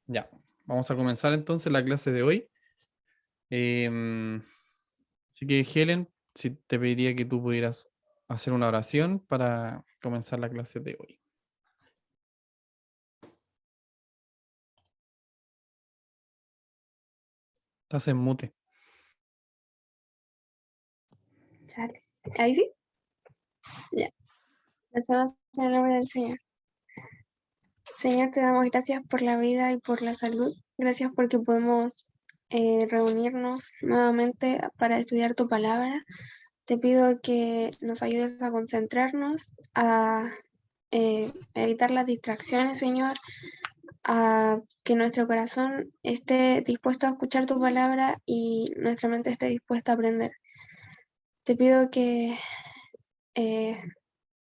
Ya, vamos a comenzar entonces la clase de hoy. Em, Así que Helen, si te pediría que tú pudieras hacer una oración para comenzar la clase de hoy. Estás en mute. Chale. Ahí sí, ya. Empezamos en el nombre del Señor. Señor, te damos gracias por la vida y por la salud. Gracias porque podemos reunirnos nuevamente para estudiar tu palabra. Te pido que nos ayudes a concentrarnos, a evitar las distracciones, Señor, a que nuestro corazón esté dispuesto a escuchar tu palabra y nuestra mente esté dispuesta a aprender. Te pido que eh,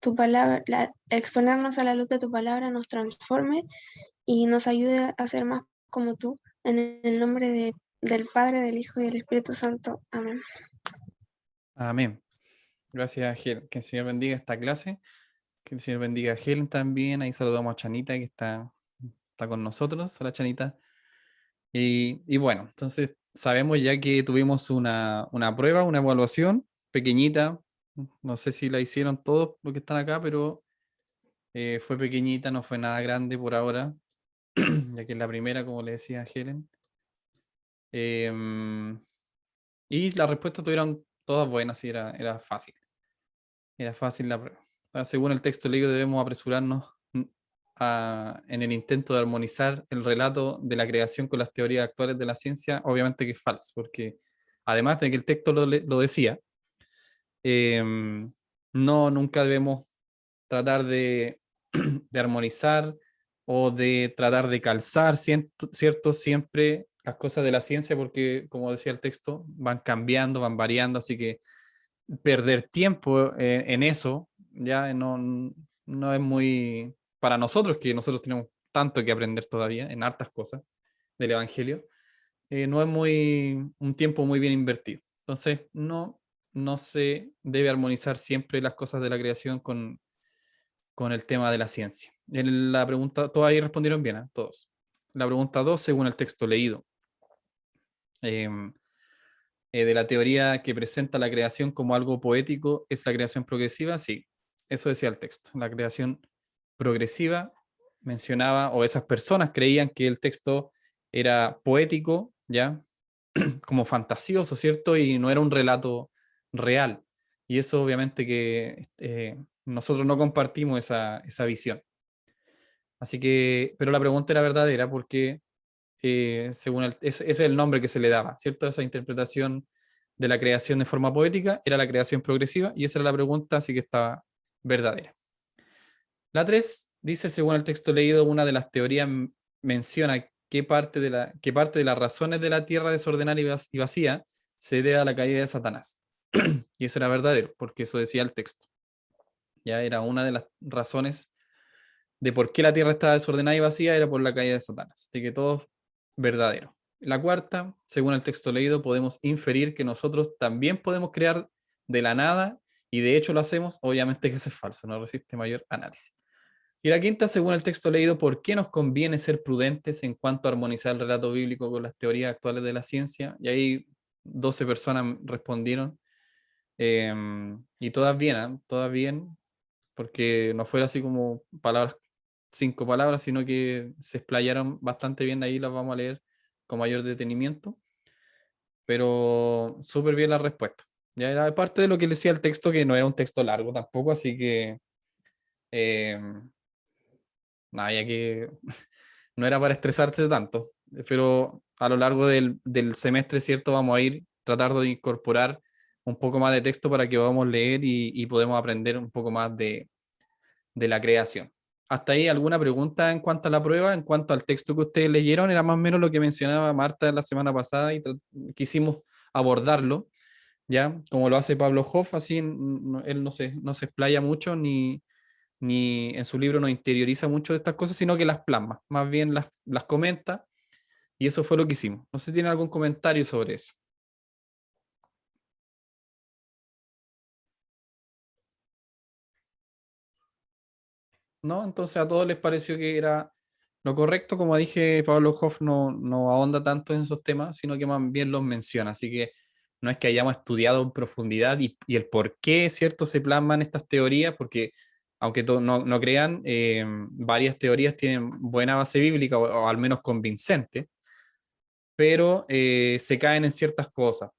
tu palabra, exponernos a la luz de tu palabra nos transforme y nos ayude a ser más como tú. En el nombre del Padre, del Hijo y del Espíritu Santo. Amén. Amén. Gracias, Helen. Que el Señor bendiga esta clase. Que el Señor bendiga a Helen también. Ahí saludamos a Chanita que está con nosotros. Hola, Chanita. Y bueno, entonces sabemos ya que tuvimos una prueba, una evaluación pequeñita. No sé si la hicieron todos los que están acá, pero fue pequeñita, no fue nada grande por ahora, ya que es la primera, como le decía a Helen. Em, y las respuestas tuvieron todas buenas y era fácil. Era fácil la prueba. Según el texto leído, debemos apresurarnos en el intento de armonizar el relato de la creación con las teorías actuales de la ciencia. Obviamente que es falso, porque además de que el texto lo decía, em, no, nunca debemos tratar de armonizar o de tratar de calzar, ¿cierto? Siempre las cosas de la ciencia, porque como decía el texto, van cambiando, van variando, así que perder tiempo en eso ya no es muy, para nosotros, que nosotros tenemos tanto que aprender todavía en hartas cosas del Evangelio, no es un tiempo muy bien invertido. Entonces, no se debe armonizar siempre las cosas de la creación con el tema de la ciencia. En la pregunta, todos ahí respondieron bien, ¿eh? Todos. La pregunta 2, según el texto leído, em, de la teoría que presenta la creación como algo poético, ¿es la creación progresiva? Sí, eso decía el texto. La creación progresiva mencionaba, o esas personas creían que el texto era poético, ¿ya? Como fantasioso, ¿cierto? Y no era un relato real. Y eso obviamente que nosotros no compartimos esa visión. Así que, pero la pregunta era verdadera porque según ese es el nombre que se le daba, ¿cierto? Esa interpretación de la creación de forma poética era la creación progresiva y esa era la pregunta, así que estaba verdadera. La 3 dice, según el texto leído, una de las teorías menciona que parte de las razones de la tierra desordenada y vacía se debe a la caída de Satanás. Y eso era verdadero, porque eso decía el texto. Ya era una de las razones de por qué la tierra estaba desordenada y vacía, era por la caída de Satanás. Así que todo verdadero. La cuarta, según el texto leído, podemos inferir que nosotros también podemos crear de la nada, y de hecho lo hacemos, obviamente que eso es falso, no resiste mayor análisis. Y la quinta, según el texto leído, ¿por qué nos conviene ser prudentes en cuanto a armonizar el relato bíblico con las teorías actuales de la ciencia? Y ahí 12 personas respondieron, y todas bien, ¿eh? Todas bien, porque no fuera así como palabras, 5 palabras, sino que se explayaron bastante bien, de ahí las vamos a leer con mayor detenimiento, pero súper bien la respuesta. Ya era parte de lo que le decía el texto, que no era un texto largo tampoco, así que eh, nada, ya que no era para estresarse tanto, pero a lo largo del semestre, ¿cierto? Vamos a ir tratando de incorporar un poco más de texto para que podamos leer y podemos aprender un poco más de la creación. Hasta ahí, ¿alguna pregunta en cuanto a la prueba? En cuanto al texto que ustedes leyeron, era más o menos lo que mencionaba Marta la semana pasada y quisimos abordarlo, ¿ya? Como lo hace Pablo Hoff, así él no se explaya mucho ni en su libro no interioriza mucho de estas cosas, sino que las plasma, más bien las comenta, y eso fue lo que hicimos. No sé si tiene algún comentario sobre eso. ¿No? Entonces a todos les pareció que era Lo correcto, como dije, Pablo Hoff no ahonda tanto en esos temas, sino que más bien los menciona. Así que no es que hayamos estudiado en profundidad y el por qué, ¿cierto?, se plasman estas teorías, porque aunque no crean, varias teorías tienen buena base bíblica o al menos convincente, pero se caen en ciertas cosas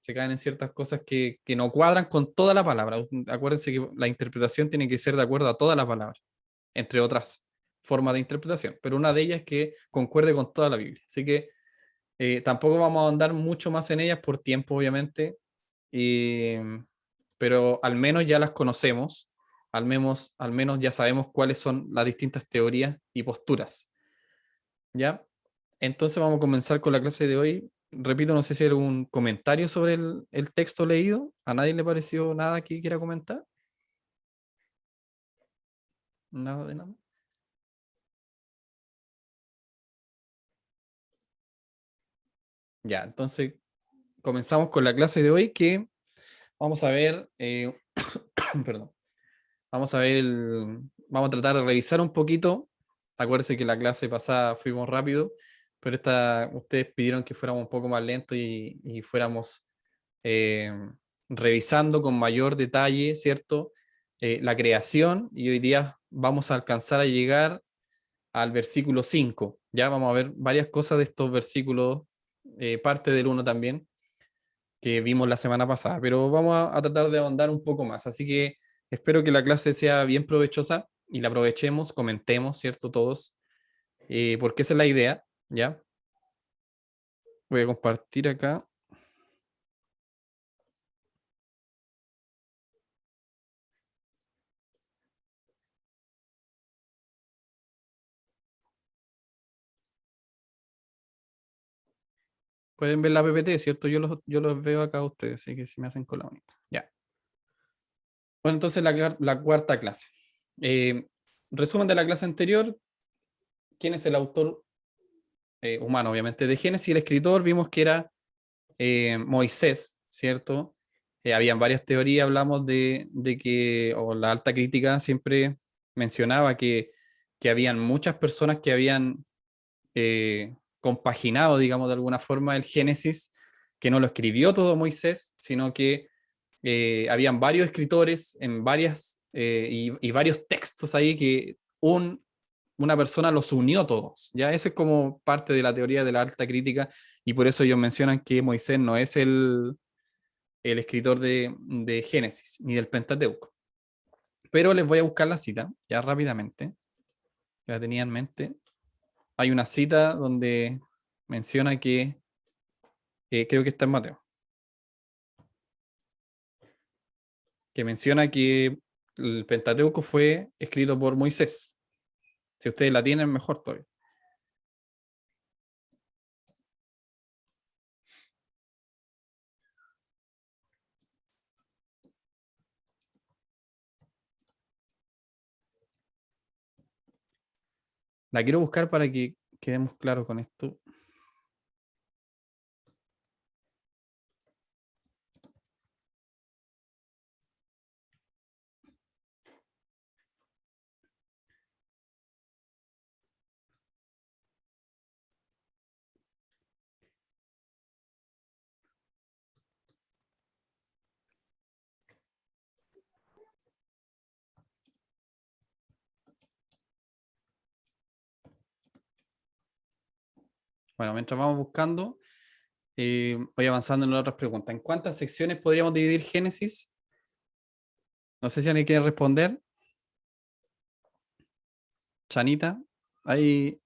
que no cuadran con toda la palabra. Acuérdense que la interpretación tiene que ser de acuerdo a toda la palabra, entre otras formas de interpretación, pero una de ellas es que concuerde con toda la Biblia. Así que tampoco vamos a ahondar mucho más en ellas por tiempo, obviamente, y- pero al menos ya las conocemos, al menos ya sabemos cuáles son las distintas teorías y posturas, ¿ya? Entonces vamos a comenzar con la clase de hoy. Repito, no sé si hay algún comentario sobre el texto leído. ¿A nadie le pareció nada que quiera comentar? Nada de nada. Ya, entonces comenzamos con la clase de hoy que vamos a ver, perdón, vamos a tratar de revisar un poquito. Acuérdense que la clase pasada fuimos rápido, pero ustedes pidieron que fuéramos un poco más lentos y fuéramos eh, revisando con mayor detalle, ¿cierto? La creación y hoy día vamos a alcanzar a llegar al versículo 5. Ya vamos a ver varias cosas de estos versículos, parte del uno también, que vimos la semana pasada, pero vamos a tratar de ahondar un poco más. Así que espero que la clase sea bien provechosa y la aprovechemos, comentemos, ¿cierto? Todos, porque esa es la idea, ¿ya? Voy a compartir acá. Pueden ver la PPT, ¿cierto? Yo los veo acá a ustedes, así que si me hacen con la manita. Ya. Bueno, entonces la cuarta clase. Eh, Resumen de la clase anterior. ¿Quién es el autor humano, obviamente, de Génesis? El escritor vimos que era Moisés, ¿cierto? Habían varias teorías, hablamos de que, o la alta crítica siempre mencionaba que habían muchas personas que habían compaginado, digamos, de alguna forma el Génesis, que no lo escribió todo Moisés, sino que habían varios escritores en y varios textos ahí que una persona los unió todos. Ya ese es como parte de la teoría de la alta crítica y por eso ellos mencionan que Moisés no es el escritor de Génesis ni del Pentateuco. Pero les voy a buscar la cita ya rápidamente. La tenía en mente. Hay una cita donde menciona que, creo que está en Mateo, que menciona que el Pentateuco fue escrito por Moisés. Si ustedes la tienen, mejor todavía. La quiero buscar para que quedemos claros con esto. Bueno, mientras vamos buscando, voy avanzando en las otras preguntas. ¿En cuántas secciones podríamos dividir Génesis? No sé si alguien quiere responder. Chanita. Hay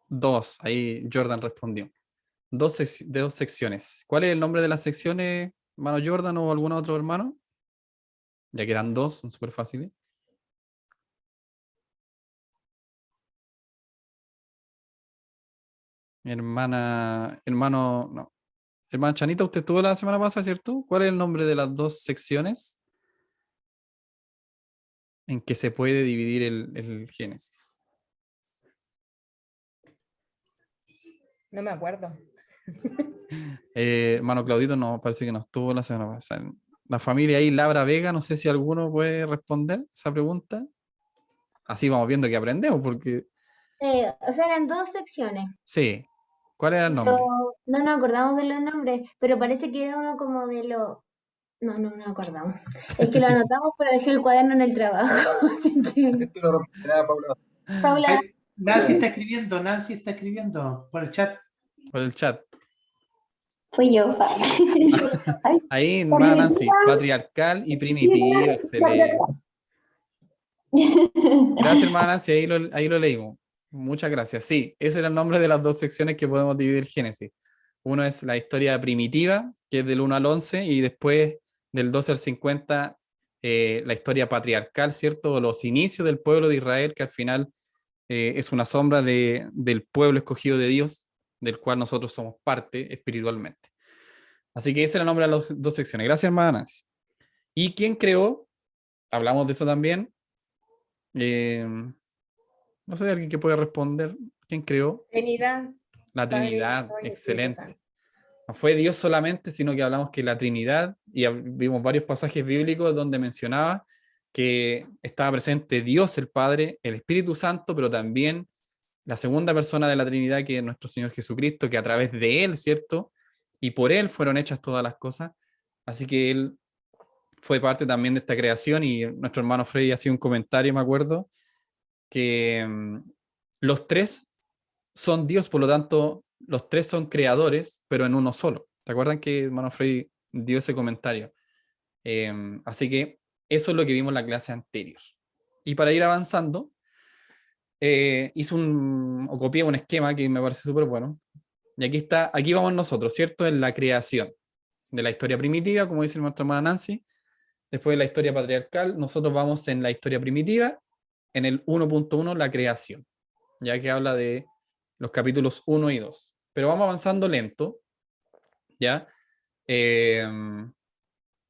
dos. Ahí Jordan respondió. Dos secciones. ¿Cuál es el nombre de las secciones, hermano Jordan o algún otro hermano? Ya que eran dos, son súper fáciles. Mi hermano, no. Hermana Chanita, usted estuvo la semana pasada, ¿cierto? ¿Cuál es el nombre de las dos secciones en que se puede dividir el Génesis? No me acuerdo. Hermano Claudito, no, parece que no estuvo la semana pasada. La familia ahí, Labra Vega, no sé si alguno puede responder esa pregunta. Así vamos viendo que aprendemos, porque O sea, eran dos secciones. Sí. ¿Cuál era el Pero nombre? no nos acordamos de los nombres, pero parece que era uno como de los... No, no nos acordamos. Es que lo anotamos, pero dejé el cuaderno en el trabajo. Así que, Esto lo responderá Paula. Paula, Ay, Nancy está escribiendo por el chat. Por el chat. Fui yo, Fa. Ahí, hermana Nancy, patriarcal y primitiva, excelente. Gracias, hermana Nancy, ahí lo leímos. Muchas gracias. Sí, ese era el nombre de las dos secciones que podemos dividir Génesis. Uno es la historia primitiva, que es del 1 al 11, y después del 12 al 50, la historia patriarcal, ¿cierto? O los inicios del pueblo de Israel, que al final es una sombra del pueblo escogido de Dios, del cual nosotros somos parte espiritualmente. Así que ese era el nombre de las dos secciones. Gracias, hermanas. ¿Y quién creó? Hablamos de eso también. No sé, alguien que pueda responder. ¿Quién creó? Trinidad. La Padre, Trinidad. Hijo y Espíritu Excelente. Santo. No fue Dios solamente, sino que hablamos que la Trinidad, y vimos varios pasajes bíblicos donde mencionaba que estaba presente Dios el Padre, el Espíritu Santo, pero también la segunda persona de la Trinidad, que es nuestro Señor Jesucristo, que a través de Él, ¿cierto? Y por Él fueron hechas todas las cosas. Así que Él fue parte también de esta creación, y nuestro hermano Freddy hacía un comentario, me acuerdo, que los tres son Dios, por lo tanto, los tres son creadores, pero en uno solo. ¿Te acuerdan que hermano Freddy dio ese comentario? Así que eso es lo que vimos en la clase anterior. Y para ir avanzando, hice o copié un esquema que me parece súper bueno. Y aquí vamos nosotros, ¿cierto? En la creación de la historia primitiva, como dice nuestra hermana Nancy. Después de la historia patriarcal, nosotros vamos en la historia primitiva, en el 1.1, la creación, ya que habla de los capítulos 1 y 2. Pero vamos avanzando lento, ¿ya?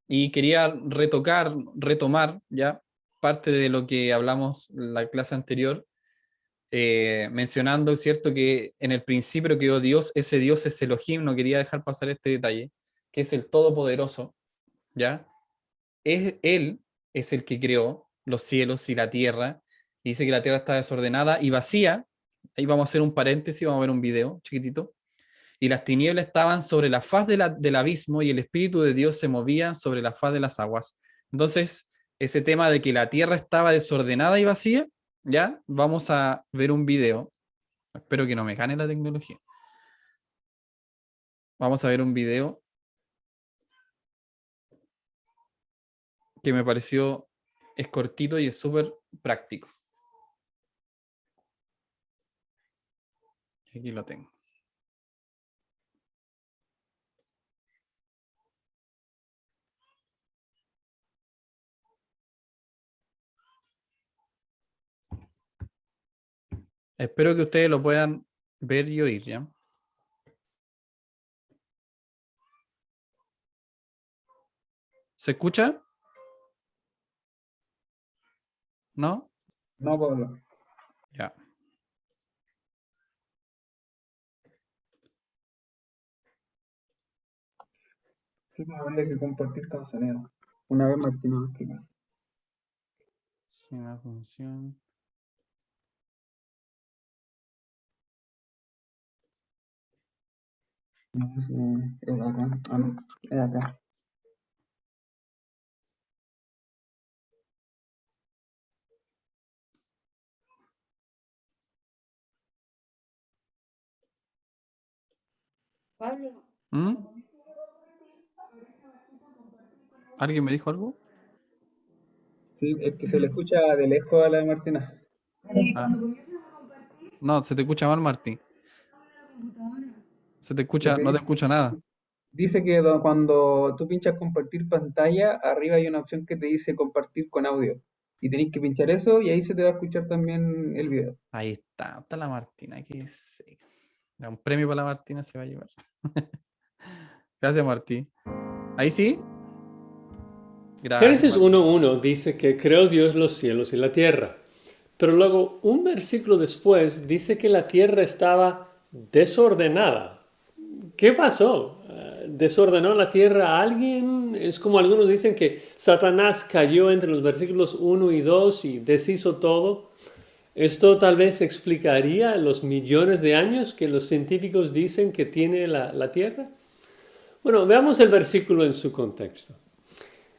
Y quería retomar, ¿ya? Parte de lo que hablamos en la clase anterior, mencionando, ¿cierto? Que en el principio creó Dios, ese Dios es Elohim, no quería dejar pasar este detalle, que es el Todopoderoso, ¿ya? Él es el que creó los cielos y la tierra, y dice que la tierra está desordenada y vacía. Ahí vamos a hacer un paréntesis, vamos a ver un video chiquitito. Y las tinieblas estaban sobre la faz del abismo, y el Espíritu de Dios se movía sobre la faz de las aguas. Entonces, ese tema de que la tierra estaba desordenada y vacía, ya vamos a ver un video. Espero que no me gane la tecnología. Vamos a ver un video que me pareció, es cortito y es súper práctico. Aquí lo tengo. Espero que ustedes lo puedan ver y oír, ¿ya? ¿Se escucha? ¿No? No, Paula. Ya. Sí, me habría que compartir con sonido. Una vez Martín nos explicó. Sin la función. No, es acá. Ah, no, es acá. Pablo. ¿Mm? ¿Alguien me dijo algo? Sí, es que se le escucha de lejos a la Martina. Ah. No, se te escucha mal, Martín. Se te escucha, Lo que no te escucho nada. dice que cuando tú pinchas compartir pantalla, arriba hay una opción que te dice compartir con audio. Y tenés que pinchar eso y ahí se te va a escuchar también el video. Ahí está la Martina. Que sí. Un premio para la Martina se va a llevar. Gracias, Martín. ¿Ahí sí? Gracias, Génesis Martín. 1.1 dice que creó Dios los cielos y la tierra. Pero luego, un versículo después, dice que la tierra estaba desordenada. ¿Qué pasó? ¿Desordenó la tierra a alguien? Es como algunos dicen que Satanás cayó entre los versículos 1 y 2 y deshizo todo. Esto tal vez explicaría los millones de años que los científicos dicen que tiene la Tierra. Bueno, veamos el versículo en su contexto.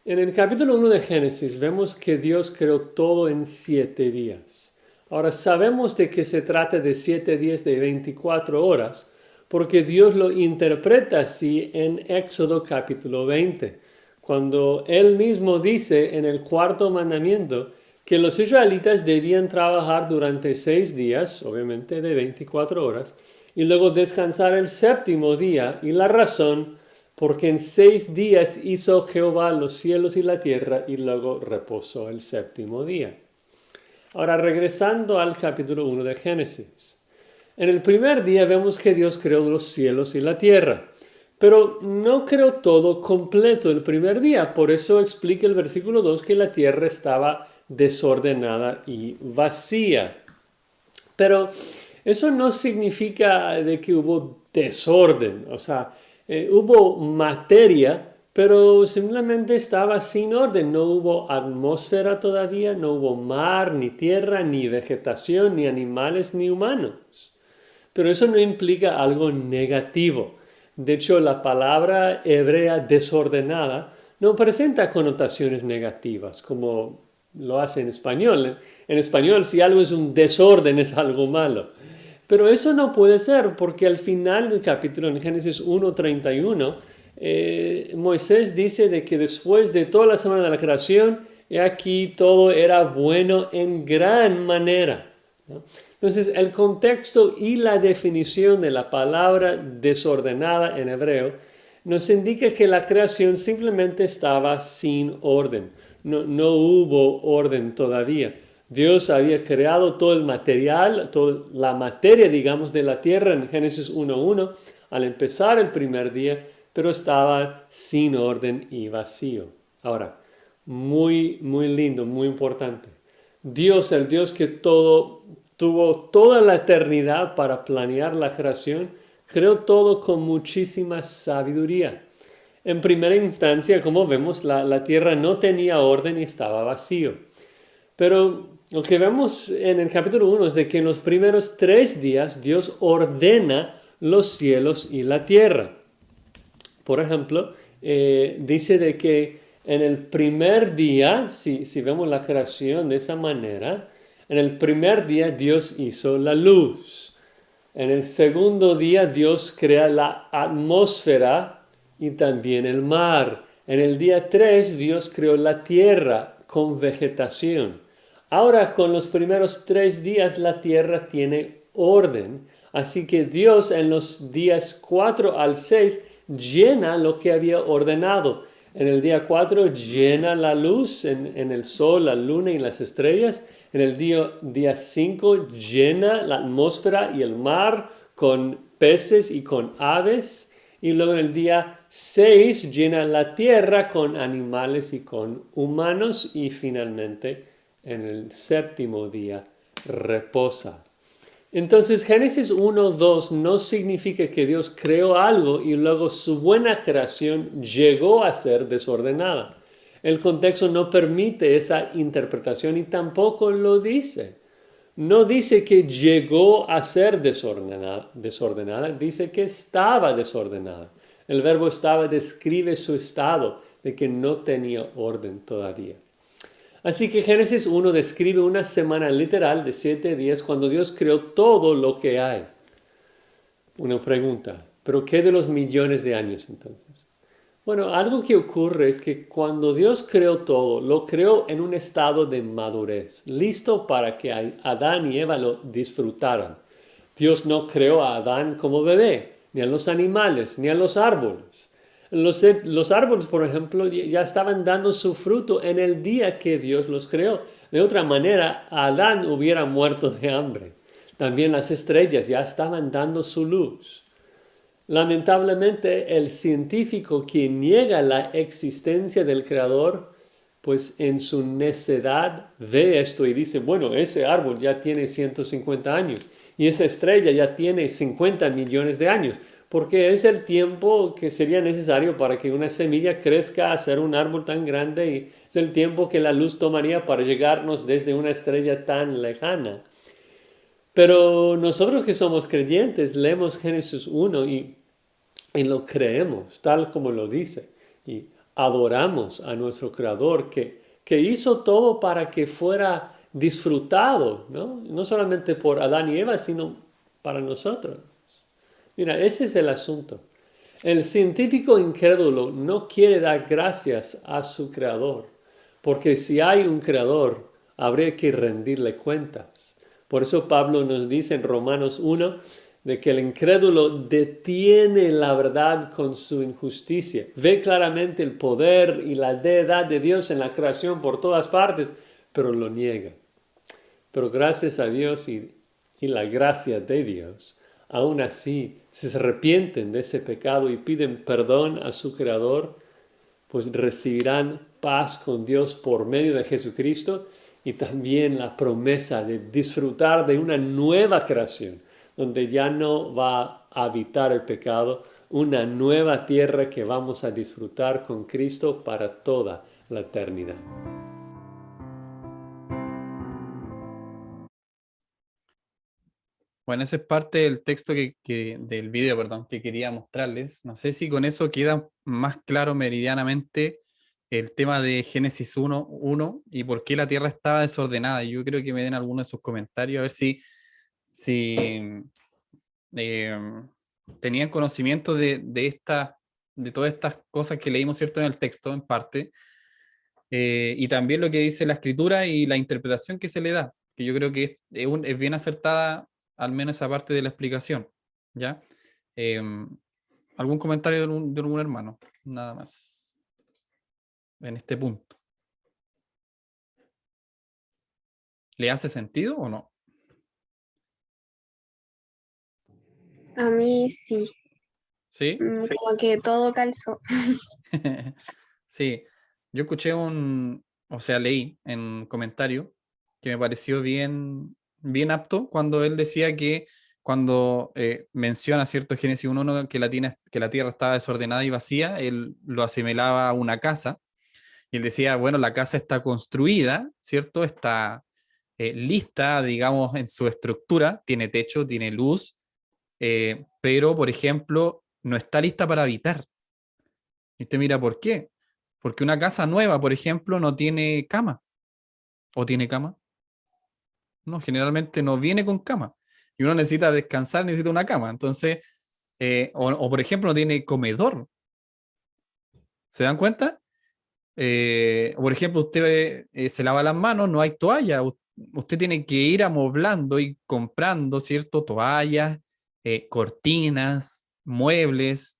En el capítulo 1 de Génesis vemos que Dios creó todo en 7 días. Ahora sabemos de que se trata de 7 días de 24 horas, porque Dios lo interpreta así en Éxodo capítulo 20, cuando Él mismo dice en el cuarto mandamiento que los israelitas debían trabajar durante 6 días, obviamente de 24 horas, y luego descansar el séptimo día, y la razón, porque en 6 días hizo Jehová los cielos y la tierra, y luego reposó el séptimo día. Ahora, regresando al capítulo 1 de Génesis. En el primer día vemos que Dios creó los cielos y la tierra, pero no creó todo completo el primer día. Por eso explica el versículo 2 que la tierra estaba desordenada y vacía. Pero eso no significa de que hubo desorden, o sea, hubo materia, pero simplemente estaba sin orden. No hubo atmósfera todavía, no hubo mar, ni tierra, ni vegetación, ni animales, ni humanos. Pero eso no implica algo negativo. De hecho, la palabra hebrea desordenada no presenta connotaciones negativas como lo hace en español. En español, si algo es un desorden, es algo malo. Pero eso no puede ser, porque al final del capítulo, en Génesis 1:31, Moisés dice de que después de toda la semana de la creación, aquí todo era bueno en gran manera, ¿no? Entonces, el contexto y la definición de la palabra desordenada en hebreo nos indica que la creación simplemente estaba sin orden. No hubo orden todavía. Dios había creado todo el material, toda la materia, digamos, de la tierra en Génesis 1:1 al empezar el primer día, pero estaba sin orden y vacío. Ahora, muy, muy lindo, muy importante. Dios, el Dios que tuvo toda la eternidad para planear la creación, creó todo con muchísima sabiduría. En primera instancia, como vemos, la tierra no tenía orden y estaba vacío. Pero lo que vemos en el capítulo 1 es de que en los primeros 3 días Dios ordena los cielos y la tierra. Por ejemplo, dice de que en el primer día, si vemos la creación de esa manera, en el primer día Dios hizo la luz. En el segundo día Dios crea la atmósfera y también el mar. En el día 3 Dios creó la tierra con vegetación. Ahora con los primeros 3 días la tierra tiene orden. Así que Dios en los días 4 al 6 llena lo que había ordenado. En el día 4 llena la luz en el sol, la luna y las estrellas. En el día 5 llena la atmósfera y el mar con peces y con aves. Y luego en el día 6 llena la tierra con animales y con humanos. Y finalmente en el séptimo día reposa. Entonces Génesis 1:2 no significa que Dios creó algo y luego su buena creación llegó a ser desordenada. El contexto no permite esa interpretación y tampoco lo dice. No dice que llegó a ser desordenada, dice que estaba desordenada. El verbo estaba describe su estado de que no tenía orden todavía. Así que Génesis 1 describe una semana literal de 7 días cuando Dios creó todo lo que hay. Una pregunta, ¿pero qué de los millones de años entonces? Bueno, algo que ocurre es que cuando Dios creó todo, lo creó en un estado de madurez, listo para que Adán y Eva lo disfrutaran. Dios no creó a Adán como bebé, ni a los animales, ni a los árboles. Los árboles, por ejemplo, ya estaban dando su fruto en el día que Dios los creó. De otra manera, Adán hubiera muerto de hambre. También las estrellas ya estaban dando su luz. Lamentablemente, el científico que niega la existencia del Creador, pues en su necedad ve esto y dice, bueno, ese árbol ya tiene 150 años y esa estrella ya tiene 50 millones de años. Porque es el tiempo que sería necesario para que una semilla crezca a ser un árbol tan grande y es el tiempo que la luz tomaría para llegarnos desde una estrella tan lejana. Pero nosotros que somos creyentes leemos Génesis 1 y lo creemos tal como lo dice. Y adoramos a nuestro Creador que hizo todo para que fuera disfrutado, ¿no? No solamente por Adán y Eva, sino para nosotros. Mira, ese es el asunto. El científico incrédulo no quiere dar gracias a su creador, porque si hay un creador, habría que rendirle cuentas. Por eso Pablo nos dice en Romanos 1 de que el incrédulo detiene la verdad con su injusticia. Ve claramente el poder y la deidad de Dios en la creación por todas partes, pero lo niega. Pero gracias a Dios y la gracia de Dios, aún así, si se arrepienten de ese pecado y piden perdón a su Creador, pues recibirán paz con Dios por medio de Jesucristo y también la promesa de disfrutar de una nueva creación, donde ya no va a habitar el pecado, una nueva tierra que vamos a disfrutar con Cristo para toda la eternidad. Bueno, esa es parte del texto del video, perdón, que quería mostrarles. No sé si con eso queda más claro meridianamente el tema de Génesis 1 y por qué la tierra estaba desordenada. Yo creo que me den alguno de sus comentarios, a ver si tenían conocimiento de todas estas cosas que leímos, ¿cierto?, en el texto, en parte, y también lo que dice la escritura y la interpretación que se le da, que yo creo que es bien acertada, al menos esa parte de la explicación, ¿ya? ¿Algún comentario de algún hermano? Nada más en este punto. ¿Le hace sentido o no? A mí sí, ¿Sí? como que todo calzó. Sí, yo escuché o sea, leí en un comentario que me pareció bien apto cuando él decía que cuando menciona, ¿cierto?, Génesis 1:1 que la tierra estaba desordenada y vacía, él lo asimilaba a una casa, y él decía, bueno, la casa está construida, ¿cierto? Está lista, digamos, en su estructura, tiene techo, tiene luz, pero, por ejemplo, no está lista para habitar. Y usted mira, ¿por qué? Porque una casa nueva, por ejemplo, no tiene cama. ¿O tiene cama? No, generalmente no viene con cama. Y uno necesita descansar, necesita una cama. Entonces, por ejemplo, no tiene comedor. ¿Se dan cuenta? O por ejemplo, usted se lava las manos, no hay toalla. Usted tiene que ir amoblando y comprando, ¿cierto? Toallas, cortinas, muebles,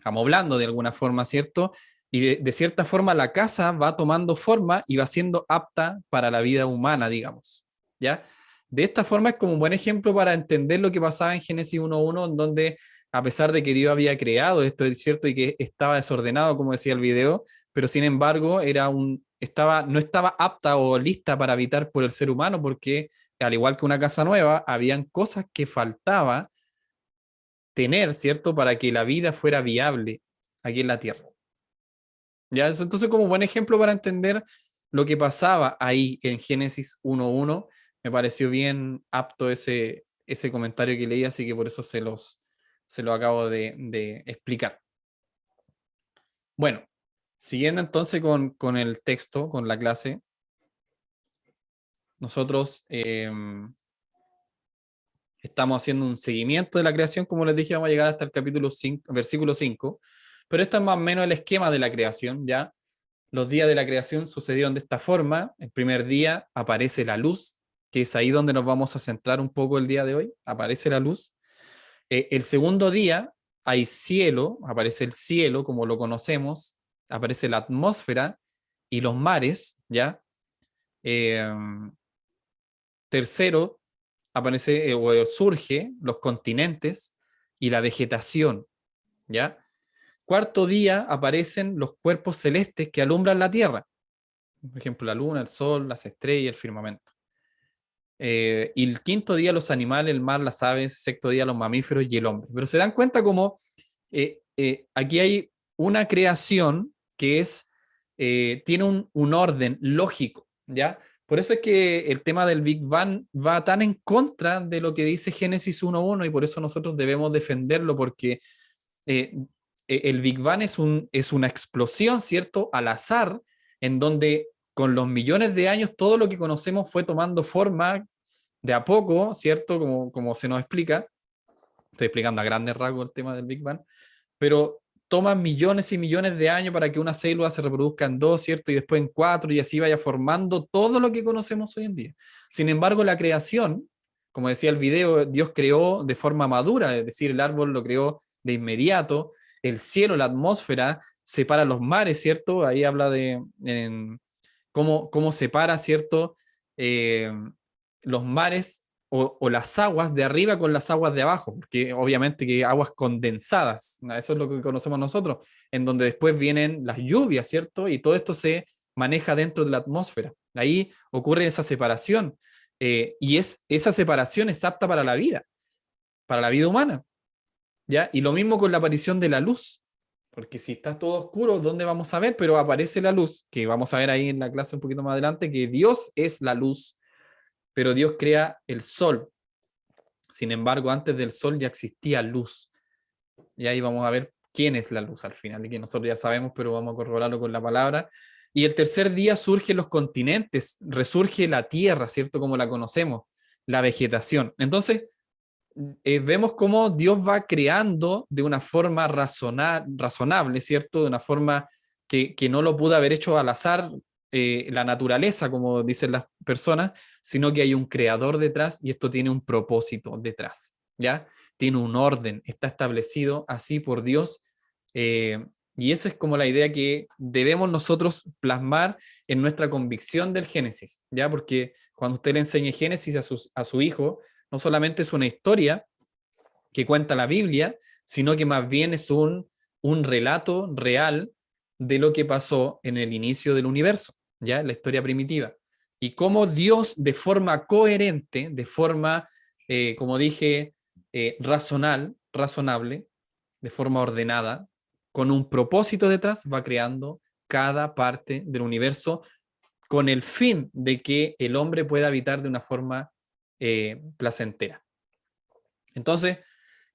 amoblando de alguna forma, ¿cierto? Y de cierta forma la casa va tomando forma y va siendo apta para la vida humana, digamos, ¿ya? De esta forma es como un buen ejemplo para entender lo que pasaba en Génesis 1:1, en donde a pesar de que Dios había creado esto, es cierto, y que estaba desordenado, como decía el video, pero sin embargo no estaba apta o lista para habitar por el ser humano, porque al igual que una casa nueva, habían cosas que faltaba tener, ¿cierto?, para que la vida fuera viable aquí en la Tierra. ¿Ya? Entonces, como buen ejemplo para entender lo que pasaba ahí en Génesis 1:1, me pareció bien apto ese comentario que leí, así que por eso se lo acabo de explicar. Bueno, siguiendo entonces con el texto, con la clase, nosotros estamos haciendo un seguimiento de la creación, como les dije, vamos a llegar hasta el capítulo 5, versículo 5, pero esto es más o menos el esquema de la creación, ¿ya? Los días de la creación sucedieron de esta forma. El primer día aparece la luz, que es ahí donde nos vamos a centrar un poco el día de hoy, aparece la luz. El segundo día hay cielo, aparece el cielo como lo conocemos, aparece la atmósfera y los mares, ¿ya? Tercero, aparece o surge los continentes y la vegetación, ¿ya? Cuarto día aparecen los cuerpos celestes que alumbran la Tierra, por ejemplo, la luna, el sol, las estrellas, el firmamento. Y el quinto día los animales, el mar, las aves, sexto día los mamíferos y el hombre. Pero se dan cuenta como aquí hay una creación que tiene un orden lógico, ¿ya? Por eso es que el tema del Big Bang va tan en contra de lo que dice Génesis 1.1 y por eso nosotros debemos defenderlo, porque eh, el Big Bang es una explosión, ¿cierto? Al azar, en donde con los millones de años todo lo que conocemos fue tomando forma de a poco, ¿cierto? Como se nos explica. Estoy explicando a grandes rasgos el tema del Big Bang, pero toman millones y millones de años para que una célula se reproduzca en dos, ¿cierto? Y después en cuatro, y así vaya formando todo lo que conocemos hoy en día. Sin embargo, la creación, como decía el video, Dios creó de forma madura, es decir, el árbol lo creó de inmediato, el cielo, la atmósfera, separa los mares, ¿cierto? Ahí habla de cómo separa, ¿cierto? Eh, los mares o las aguas de arriba con las aguas de abajo, porque obviamente que aguas condensadas, ¿no? Eso es lo que conocemos nosotros, en donde después vienen las lluvias, ¿cierto? Y todo esto se maneja dentro de la atmósfera. Ahí ocurre esa separación, y esa separación es apta para la vida humana, ¿ya? Y lo mismo con la aparición de la luz, porque si está todo oscuro, ¿dónde vamos a ver? Pero aparece la luz, que vamos a ver ahí en la clase un poquito más adelante, que Dios es la luz, pero Dios crea el sol. Sin embargo, antes del sol ya existía luz. Y ahí vamos a ver quién es la luz al final, y que nosotros ya sabemos, pero vamos a corroborarlo con la palabra. Y el tercer día surgen los continentes, resurge la tierra, ¿cierto? Como la conocemos, la vegetación. Entonces, vemos cómo Dios va creando de una forma razonable, ¿cierto? De una forma que no lo pudo haber hecho al azar, la naturaleza, como dicen las personas, sino que hay un creador detrás y esto tiene un propósito detrás, ¿ya? Tiene un orden, está establecido así por Dios, y esa es como la idea que debemos nosotros plasmar en nuestra convicción del Génesis, ¿ya? Porque cuando usted le enseñe Génesis a su hijo, no solamente es una historia que cuenta la Biblia, sino que más bien es un relato real de lo que pasó en el inicio del universo, ¿ya? La historia primitiva. Y cómo Dios, de forma coherente, de forma, como dije, razonable, de forma ordenada, con un propósito detrás, va creando cada parte del universo con el fin de que el hombre pueda habitar de una forma placentera. Entonces,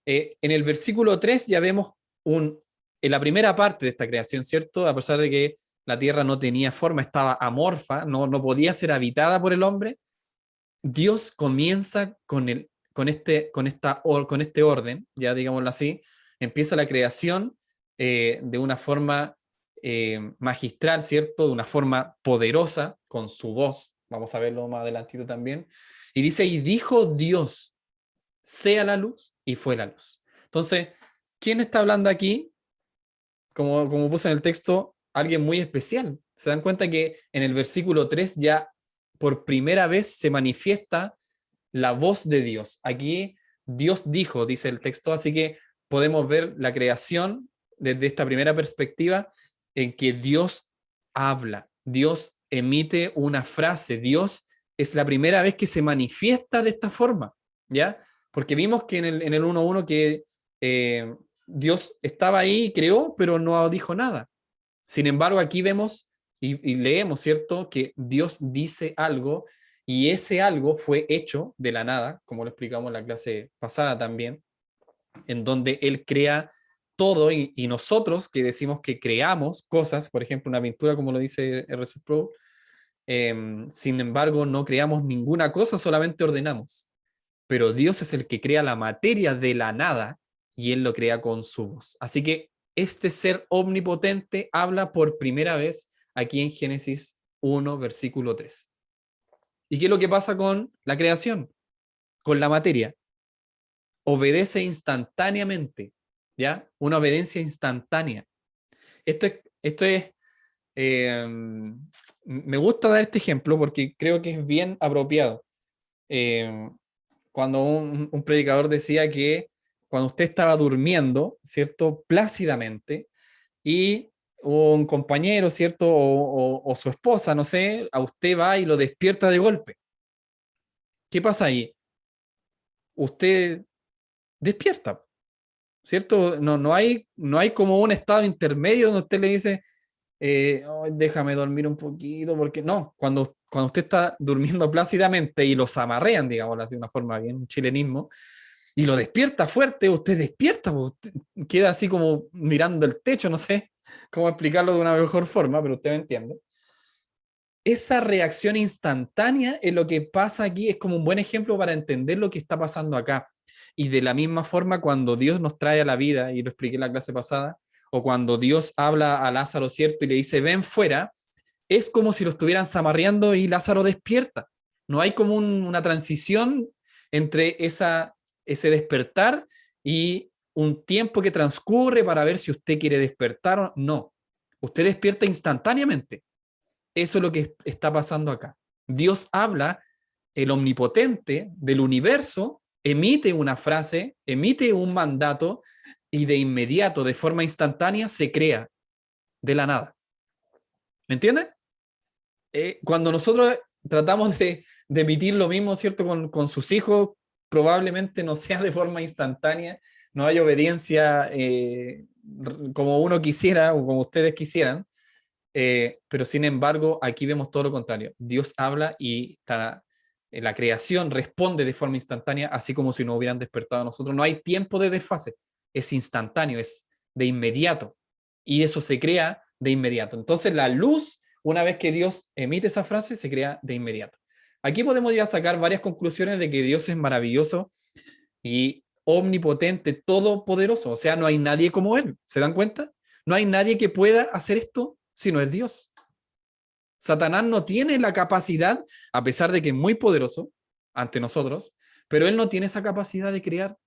en el versículo 3 ya vemos en la primera parte de esta creación, ¿cierto? A pesar de que la tierra no tenía forma, estaba amorfa, no podía ser habitada por el hombre, Dios comienza con este orden, ya digámoslo así, empieza la creación de una forma magistral, ¿cierto? De una forma poderosa, con su voz, vamos a verlo más adelantito también, y dice, y dijo Dios, sea la luz, y fue la luz. Entonces, ¿quién está hablando aquí? Como puse en el texto, alguien muy especial. Se dan cuenta que en el versículo 3 ya por primera vez se manifiesta la voz de Dios. Aquí Dios dijo, dice el texto, así que podemos ver la creación desde esta primera perspectiva en que Dios habla, Dios emite una frase, Dios es la primera vez que se manifiesta de esta forma, ¿ya? Porque vimos que en el 1.1 que Dios estaba ahí y creó, pero no dijo nada. Sin embargo, aquí vemos y leemos, ¿cierto?, que Dios dice algo y ese algo fue hecho de la nada, como lo explicamos en la clase pasada también, en donde Él crea todo y nosotros que decimos que creamos cosas, por ejemplo, una pintura, como lo dice RC Pro, sin embargo, no creamos ninguna cosa, solamente ordenamos. Pero Dios es el que crea la materia de la nada y Él lo crea con su voz. Así que este ser omnipotente habla por primera vez aquí en Génesis 1, versículo 3. ¿Y qué es lo que pasa con la creación? Con la materia. Obedece instantáneamente, ¿ya? Una obediencia instantánea. Esto es me gusta dar este ejemplo porque creo que es bien apropiado. Cuando un predicador decía que cuando usted estaba durmiendo, ¿cierto? Plácidamente, y un compañero, ¿cierto? O su esposa, no sé, a usted va y lo despierta de golpe. ¿Qué pasa ahí? Usted despierta, ¿cierto? No hay como un estado intermedio donde usted le dice, "Oh, déjame dormir un poquito", porque no, cuando cuando usted está durmiendo plácidamente y lo zamarrean, digamos, de una forma bien chilenismo, y lo despierta fuerte, usted despierta, pues, usted queda así como mirando el techo, no sé cómo explicarlo de una mejor forma, pero usted me entiende. Esa reacción instantánea es lo que pasa aquí, es como un buen ejemplo para entender lo que está pasando acá. Y de la misma forma, cuando Dios nos trae a la vida, y lo expliqué en la clase pasada, o cuando Dios habla a Lázaro, ¿cierto? Y le dice, ven fuera, es como si lo estuvieran zamarreando y Lázaro despierta. No hay como una transición entre ese despertar y un tiempo que transcurre para ver si usted quiere despertar o no. Usted despierta instantáneamente. Eso es lo que está pasando acá. Dios habla, el omnipotente del universo emite una frase, emite un mandato y de inmediato, de forma instantánea, se crea de la nada. ¿Me entienden? Cuando nosotros tratamos de emitir lo mismo, ¿cierto? Con sus hijos, probablemente no sea de forma instantánea, no hay obediencia como uno quisiera o como ustedes quisieran, pero sin embargo, aquí vemos todo lo contrario. Dios habla y la creación responde de forma instantánea, así como si no hubieran despertado a nosotros. No hay tiempo de desfase, es instantáneo, es de inmediato. Y eso se crea de inmediato. Entonces la luz, una vez que Dios emite esa frase, se crea de inmediato. Aquí podemos ya sacar varias conclusiones de que Dios es maravilloso y omnipotente, todopoderoso. O sea, no hay nadie como Él. ¿Se dan cuenta? No hay nadie que pueda hacer esto si no es Dios. Satanás no tiene la capacidad, a pesar de que es muy poderoso ante nosotros, pero él no tiene esa capacidad de crear,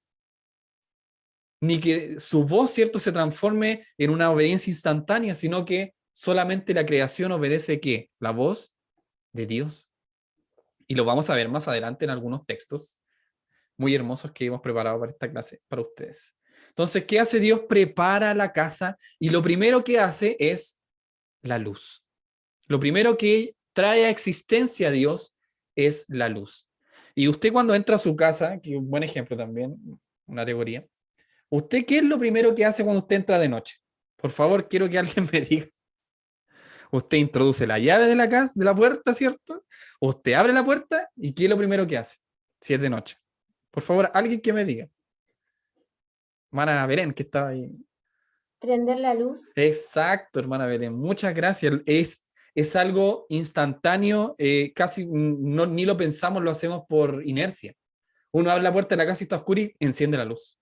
ni que su voz, ¿cierto?, se transforme en una obediencia instantánea, sino que solamente la creación obedece ¿qué? La voz de Dios. Y lo vamos a ver más adelante en algunos textos muy hermosos que hemos preparado para esta clase, para ustedes. Entonces, ¿qué hace Dios? Prepara la casa y lo primero que hace es la luz. Lo primero que trae a existencia a Dios es la luz. Y usted cuando entra a su casa, que es un buen ejemplo también, una teoría, ¿usted qué es lo primero que hace cuando usted entra de noche? Por favor, quiero que alguien me diga. Usted introduce la llave de la casa, de la puerta, ¿cierto? Usted abre la puerta y ¿qué es lo primero que hace? Si es de noche. Por favor, alguien que me diga. Hermana Belén, que estaba ahí. Prender la luz. Exacto, hermana Belén. Muchas gracias. Es algo instantáneo, casi no, ni lo pensamos, lo hacemos por inercia. Uno abre la puerta de la casa y está oscura y enciende la luz.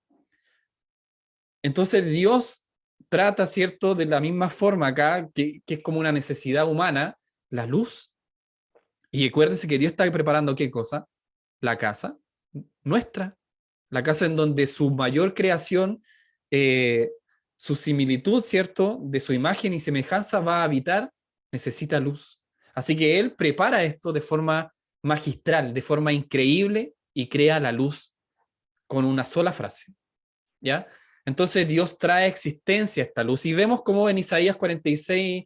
Entonces Dios trata, ¿cierto?, de la misma forma acá, que es como una necesidad humana, la luz. Y acuérdense que Dios está preparando ¿qué cosa? La casa nuestra. La casa en donde su mayor creación, su similitud, ¿cierto?, de su imagen y semejanza va a habitar, necesita luz. Así que Él prepara esto de forma magistral, de forma increíble y crea la luz con una sola frase. ¿Ya? Entonces Dios trae existencia a esta luz y vemos como en Isaías 46,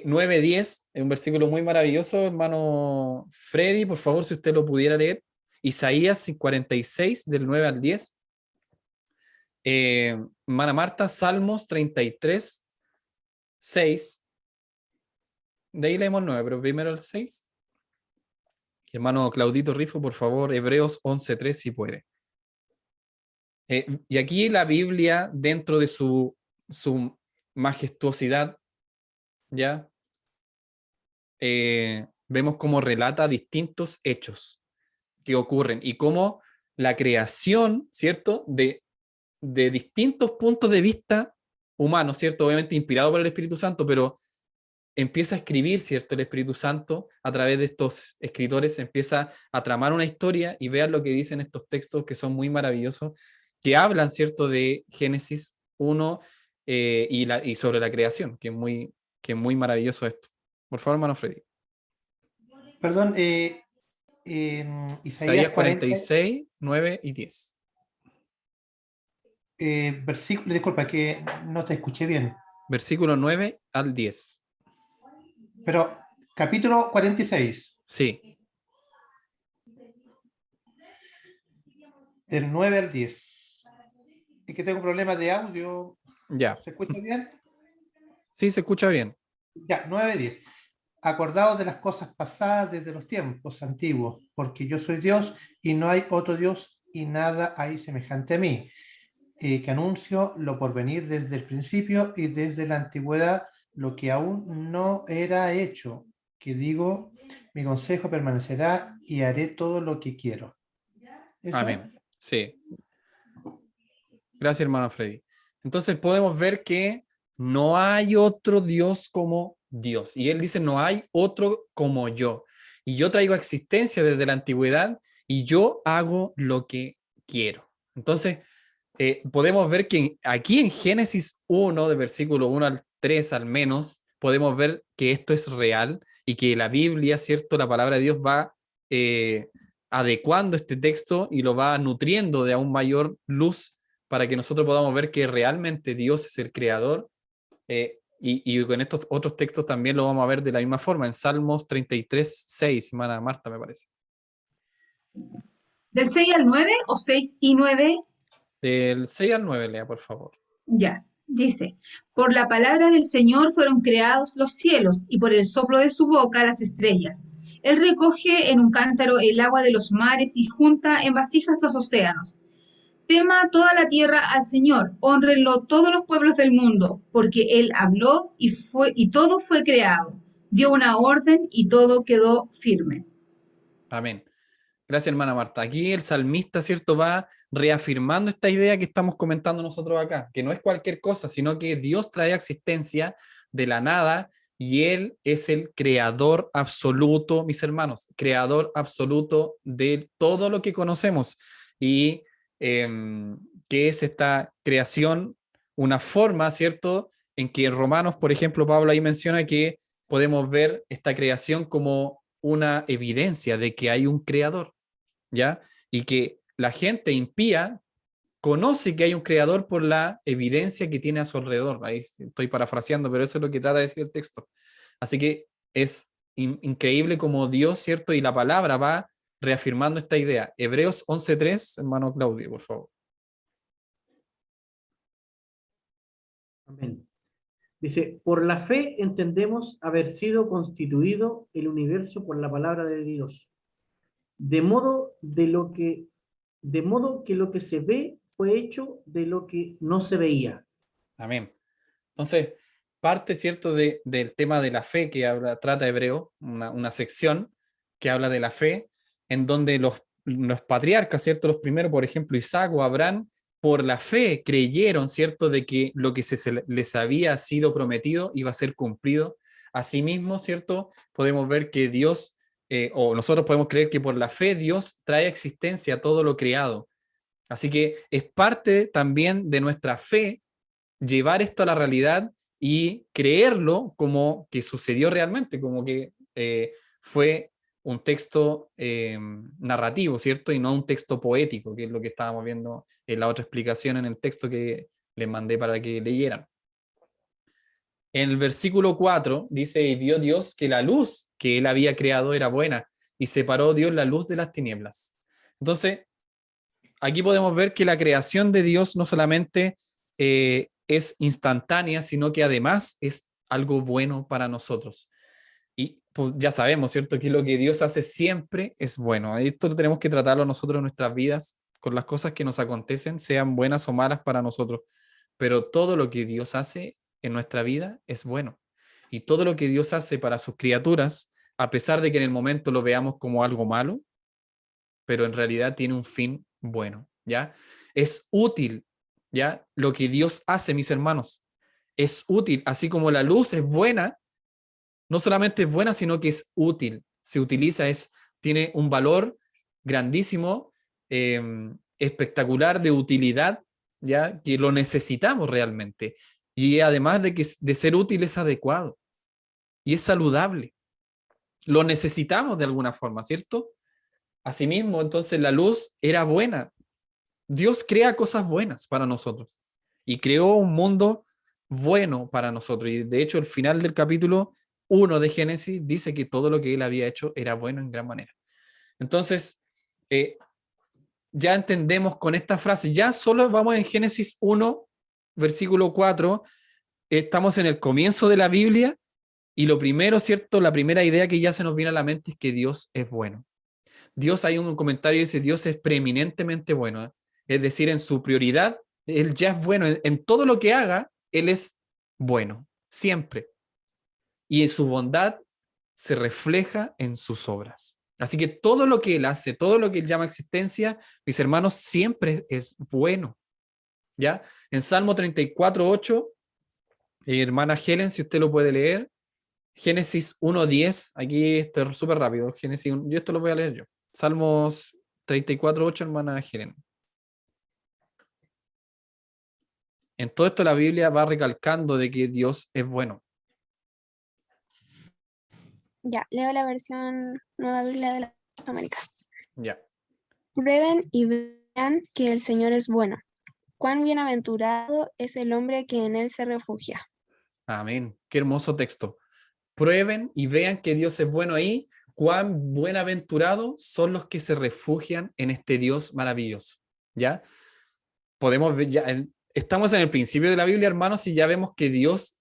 9, 10, es un versículo muy maravilloso, hermano Freddy, por favor, si usted lo pudiera leer. Isaías 46, del 9 al 10. Hermana Marta, Salmos 33, 6. De ahí leemos el 9, pero primero el 6. Hermano Claudito Rifo, por favor, Hebreos 11:3, si puede. Y aquí la Biblia, dentro de su majestuosidad, ¿ya? Vemos cómo relata distintos hechos que ocurren y cómo la creación, ¿cierto?, de distintos puntos de vista humanos, ¿cierto?, obviamente inspirado por el Espíritu Santo, pero empieza a escribir, ¿cierto?, el Espíritu Santo a través de estos escritores, empieza a tramar una historia y vean lo que dicen estos textos que son muy maravillosos, que hablan, ¿cierto?, de Génesis 1 y sobre la creación, que es muy maravilloso esto. Por favor, hermano Freddy. Perdón, Isaías Isaías 40, 46, 9 y 10. versículo, disculpa, que no te escuché bien, Versículo 9 al 10. pero capítulo 46, Sí, del 9 al 10. Es que tengo problemas de audio, ya. ¿se escucha bien? Sí, se escucha bien. Ya, 9, 10. acordaos de las cosas pasadas desde los tiempos antiguos, porque yo soy Dios y no hay otro Dios y nada hay semejante a mí, que anuncio lo por venir desde el principio y desde la antigüedad, lo que aún no era hecho, que digo, mi consejo permanecerá y haré todo lo que quiero. ¿Eso? Amén. Sí. Gracias, hermano Freddy. Entonces podemos ver que no hay otro Dios como Dios. Y él dice, no hay otro como yo. Y yo traigo existencia desde la antigüedad y yo hago lo que quiero. Entonces, podemos ver que aquí en Génesis 1, de versículo 1 al 3 al menos, podemos ver que esto es real y que la Biblia, ¿cierto? La palabra de Dios va adecuando este texto y lo va nutriendo de aún mayor luz para que nosotros podamos ver que realmente Dios es el creador. Y con estos otros textos también lo vamos a ver de la misma forma, en Salmos 33, 6, hermana Marta, me parece. ¿Del 6 al 9 o 6 y 9? Del 6 al 9, lea, por favor. Ya, dice, por la palabra del Señor fueron creados los cielos y por el soplo de su boca las estrellas. Él recoge en un cántaro el agua de los mares y junta en vasijas los océanos. Tema toda la tierra al Señor, hónrenlo todos los pueblos del mundo, porque Él habló y todo fue creado. Dio una orden y todo quedó firme. Amén. Gracias, hermana Marta. Aquí el salmista, ¿cierto?, va reafirmando esta idea que estamos comentando nosotros acá, que no es cualquier cosa, sino que Dios trae existencia de la nada y Él es el creador absoluto, mis hermanos, creador absoluto de todo lo que conocemos. Y que es esta creación, una forma, ¿cierto?, en que en Romanos, por ejemplo, Pablo ahí menciona que podemos ver esta creación como una evidencia de que hay un creador, ¿ya? Y que la gente impía conoce que hay un creador por la evidencia que tiene a su alrededor. Ahí estoy parafraseando, pero eso es lo que trata de decir el texto. Así que es increíble como Dios, ¿cierto? Y la palabra va reafirmando esta idea. Hebreos 11:3, hermano Claudio, por favor. Amén. Dice, por la fe entendemos haber sido constituido el universo por la palabra de Dios, de modo que lo que se ve fue hecho de lo que no se veía. Amén. Entonces, parte, ¿cierto?, del tema de la fe que trata Hebreo, una sección que habla de la fe, en donde los patriarcas, ¿cierto?, los primeros, por ejemplo, Isaac o Abraham, por la fe creyeron, ¿cierto?, de que lo que les había sido prometido iba a ser cumplido. Asimismo, ¿cierto?, podemos ver que Dios, o nosotros podemos creer que por la fe Dios trae a existencia todo lo creado. Así que es parte también de nuestra fe llevar esto a la realidad y creerlo como que sucedió realmente, como que fue un texto narrativo, ¿cierto? Y no un texto poético, que es lo que estábamos viendo en la otra explicación en el texto que les mandé para que leyeran. En el versículo 4 dice, y vio Dios que la luz que él había creado era buena, y separó Dios la luz de las tinieblas. Entonces, aquí podemos ver que la creación de Dios no solamente es instantánea, sino que además es algo bueno para nosotros. Y pues ya sabemos, ¿cierto?, que lo que Dios hace siempre es bueno. Esto tenemos que tratarlo nosotros en nuestras vidas, con las cosas que nos acontecen, sean buenas o malas para nosotros. Pero todo lo que Dios hace en nuestra vida es bueno. Y todo lo que Dios hace para sus criaturas, a pesar de que en el momento lo veamos como algo malo, pero en realidad tiene un fin bueno, ¿ya? Es útil, ¿ya? Lo que Dios hace, mis hermanos, es útil, así como la luz es buena, no solamente es buena, sino que es útil, se utiliza, tiene un valor grandísimo, espectacular de utilidad, ¿ya? Que lo necesitamos realmente. Y además de ser útil, es adecuado y es saludable. Lo necesitamos de alguna forma, ¿cierto? Asimismo, entonces la luz era buena. Dios crea cosas buenas para nosotros y creó un mundo bueno para nosotros. Y de hecho, el final del capítulo 1 de Génesis dice que todo lo que él había hecho era bueno en gran manera. Entonces, ya entendemos con esta frase, ya solo vamos en Génesis 1, versículo 4, estamos en el comienzo de la Biblia Y lo primero, ¿cierto? La primera idea que ya se nos viene a la mente es que Dios es bueno. Dios, hay un comentario que dice, Dios es preeminentemente bueno. Es decir, en su prioridad, Él ya es bueno. En todo lo que haga, Él es bueno, siempre. Y en su bondad se refleja en sus obras. Así que todo lo que Él hace, todo lo que Él llama existencia, mis hermanos, siempre es bueno. ¿Ya? En Salmo 34:8, hermana Helen, si usted lo puede leer, Génesis 1:10, aquí está súper rápido, Génesis 1, yo esto lo voy a leer yo. Salmos 34:8, hermana Helen. En todo esto la Biblia va recalcando de que Dios es bueno. Ya, leo la versión Nueva Biblia de las Américas. Ya. Prueben y vean que el Señor es bueno. Cuán bienaventurado es el hombre que en él se refugia. Amén. Qué hermoso texto. Prueben y vean que Dios es bueno ahí. Cuán buenaventurados son los que se refugian en este Dios maravilloso. ¿Ya? Podemos ver, estamos en el principio de la Biblia, hermanos, y ya vemos que Dios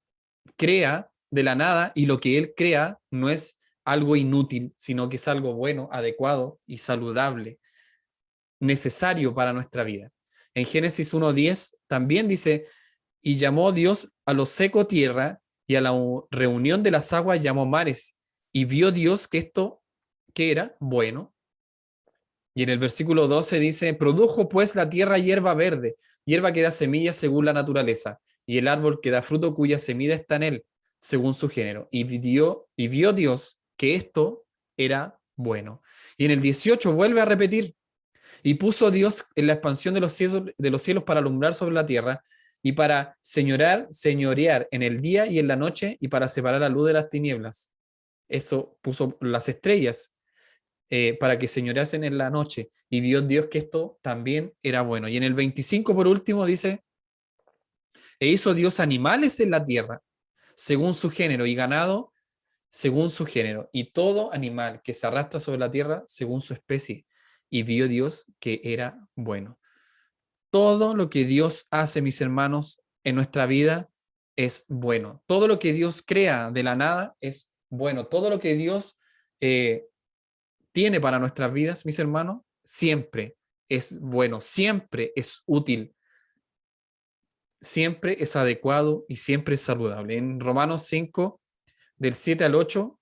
crea de la nada y lo que Él crea no es algo inútil, sino que es algo bueno, adecuado y saludable, necesario para nuestra vida. En Génesis 1:10 también dice, y llamó Dios a lo seco tierra y a la reunión de las aguas llamó mares, y vio Dios que esto, que era bueno. Y en el versículo 12 dice, produjo pues la tierra hierba verde, hierba que da semillas según la naturaleza, y el árbol que da fruto cuya semilla está en él, según su género. Y vio Dios que esto era bueno. Y en el 18 vuelve a repetir, y puso Dios en la expansión de los cielos para alumbrar sobre la tierra, y para señorear en el día y en la noche, y para separar la luz de las tinieblas. Eso puso las estrellas, para que señoreasen en la noche, y vio Dios que esto también era bueno. Y en el 25, por último, dice, e hizo Dios animales en la tierra, según su género, y ganado, según su género, y todo animal que se arrastra sobre la tierra, según su especie. Y vio Dios que era bueno. Todo lo que Dios hace, mis hermanos, en nuestra vida es bueno. Todo lo que Dios crea de la nada es bueno. Todo lo que Dios tiene para nuestras vidas, mis hermanos, siempre es bueno, siempre es útil, siempre es adecuado y siempre es saludable. En Romanos 5, del 7 al 8,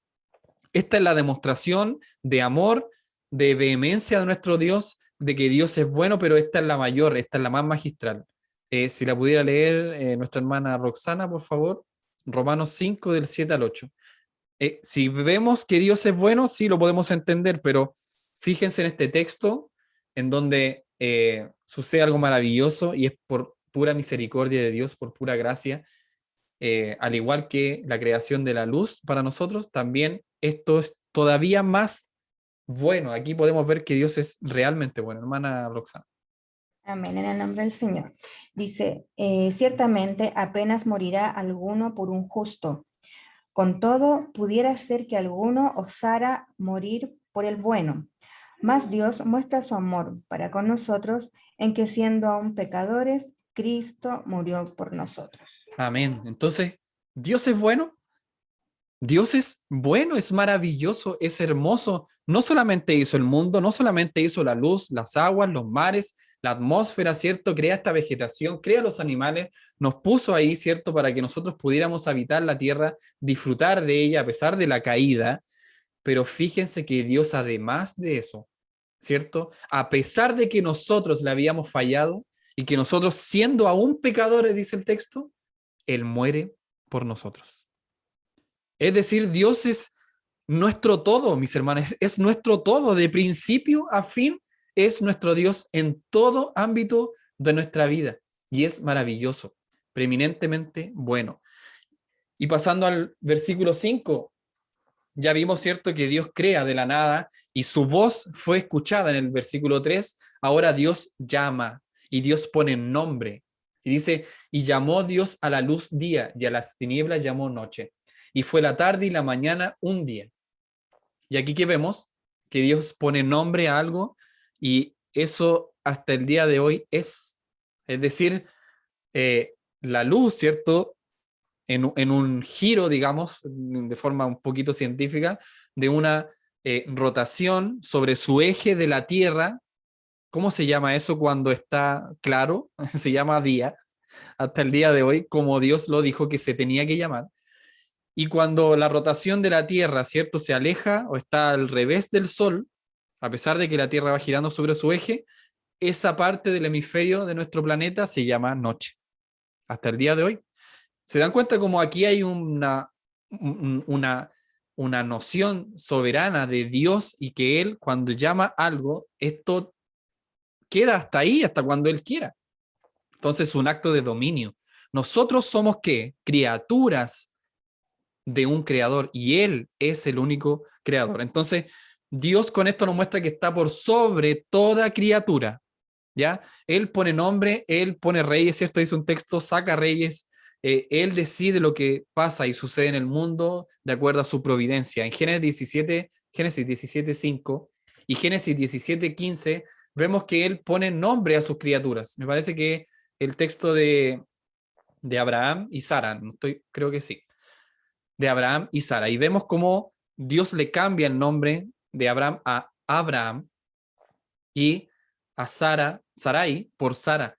esta es la demostración de amor, de vehemencia de nuestro Dios, de que Dios es bueno, pero esta es la mayor, esta es la más magistral. Si la pudiera leer nuestra hermana Roxana, por favor, Romanos 5, del 7 al 8. Si vemos que Dios es bueno, sí lo podemos entender, pero fíjense en este texto en donde sucede algo maravilloso y es por pura misericordia de Dios, por pura gracia. Al igual que la creación de la luz para nosotros, también esto es todavía más bueno. Aquí podemos ver que Dios es realmente bueno. Hermana Roxana. Amén, en el nombre del Señor. Dice, ciertamente apenas morirá alguno por un justo. Con todo, pudiera ser que alguno osara morir por el bueno. Mas Dios muestra su amor para con nosotros en que siendo aún pecadores, Cristo murió por nosotros. Amén. Entonces, ¿Dios es bueno? Dios es bueno, es maravilloso, es hermoso. No solamente hizo el mundo, no solamente hizo la luz, las aguas, los mares, la atmósfera, ¿cierto? Crea esta vegetación, crea los animales, nos puso ahí, ¿cierto? Para que nosotros pudiéramos habitar la tierra, disfrutar de ella a pesar de la caída. Pero fíjense que Dios, además de eso, ¿cierto? A pesar de que nosotros le habíamos fallado y que nosotros, siendo aún pecadores, dice el texto, Él muere por nosotros. Es decir, Dios es nuestro todo, mis hermanos, es nuestro todo, de principio a fin, es nuestro Dios en todo ámbito de nuestra vida. Y es maravilloso, preeminentemente bueno. Y pasando al versículo 5, ya vimos, ¿cierto?, que Dios crea de la nada y su voz fue escuchada en el versículo 3. Ahora Dios llama y Dios pone nombre. Y dice, y llamó Dios a la luz día y a las tinieblas llamó noche. Y fue la tarde y la mañana un día. Y aquí que vemos que Dios pone nombre a algo y eso hasta el día de hoy es decir, la luz, ¿cierto? en un giro, digamos, de forma un poquito científica, de una rotación sobre su eje de la Tierra. ¿Cómo se llama eso cuando está claro? Se llama día, hasta el día de hoy, como Dios lo dijo que se tenía que llamar. Y cuando la rotación de la Tierra, ¿cierto?, se aleja o está al revés del Sol, a pesar de que la Tierra va girando sobre su eje, esa parte del hemisferio de nuestro planeta se llama noche, hasta el día de hoy. ¿Se dan cuenta como aquí hay una noción soberana de Dios y que Él, cuando llama algo, esto queda hasta ahí, hasta cuando Él quiera? Entonces, un acto de dominio. Nosotros somos, ¿qué? Criaturas de un creador y Él es el único creador. Entonces, Dios con esto nos muestra que está por sobre toda criatura, ¿ya? Él pone nombre, Él pone reyes, ¿cierto? Dice un texto, saca reyes, Él decide lo que pasa y sucede en el mundo de acuerdo a su providencia. En Génesis 17:5 y Génesis 17:15 vemos que Él pone nombre a sus criaturas. Me parece que el texto de Abraham y Sara, creo que sí, de Abraham y Sara, y vemos cómo Dios le cambia el nombre de Abraham a Abraham y a Sarai por Sara.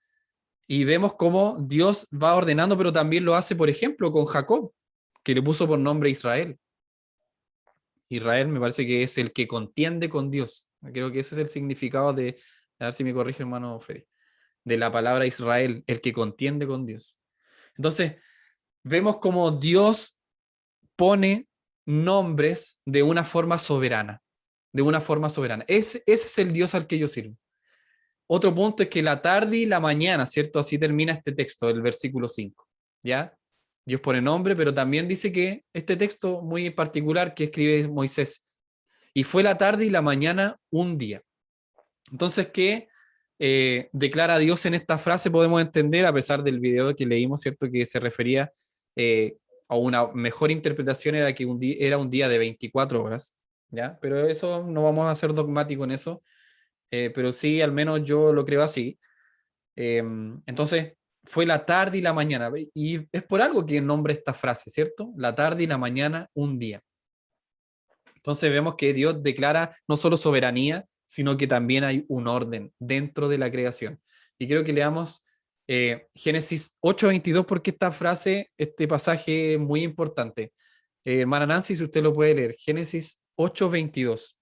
Y vemos cómo Dios va ordenando, pero también lo hace, por ejemplo, con Jacob, que le puso por nombre Israel. Israel me parece que es el que contiende con Dios. Creo que ese es el significado de, a ver si me corrige hermano Fede, de la palabra Israel, el que contiende con Dios. Entonces, vemos cómo Dios pone nombres de una forma soberana, de una forma soberana. Ese es el Dios al que yo sirvo. Otro punto es que la tarde y la mañana, ¿cierto? Así termina este texto, el versículo 5, ¿ya? Dios pone nombre, pero también dice que este texto muy particular que escribe Moisés, y fue la tarde y la mañana un día. Entonces, ¿qué declara Dios en esta frase? Podemos entender, a pesar del video que leímos, ¿cierto? Que se refería a una mejor interpretación, era que era un día de 24 horas, ¿ya? Pero eso no vamos a ser dogmáticos en eso. Pero sí, al menos yo lo creo así. Entonces, fue la tarde y la mañana, y es por algo que nombra esta frase, ¿cierto? La tarde y la mañana, un día. Entonces vemos que Dios declara no solo soberanía, sino que también hay un orden dentro de la creación. Y creo que leamos Génesis 8:22, porque esta frase, este pasaje es muy importante. Hermana Nancy, si usted lo puede leer, Génesis 8:22.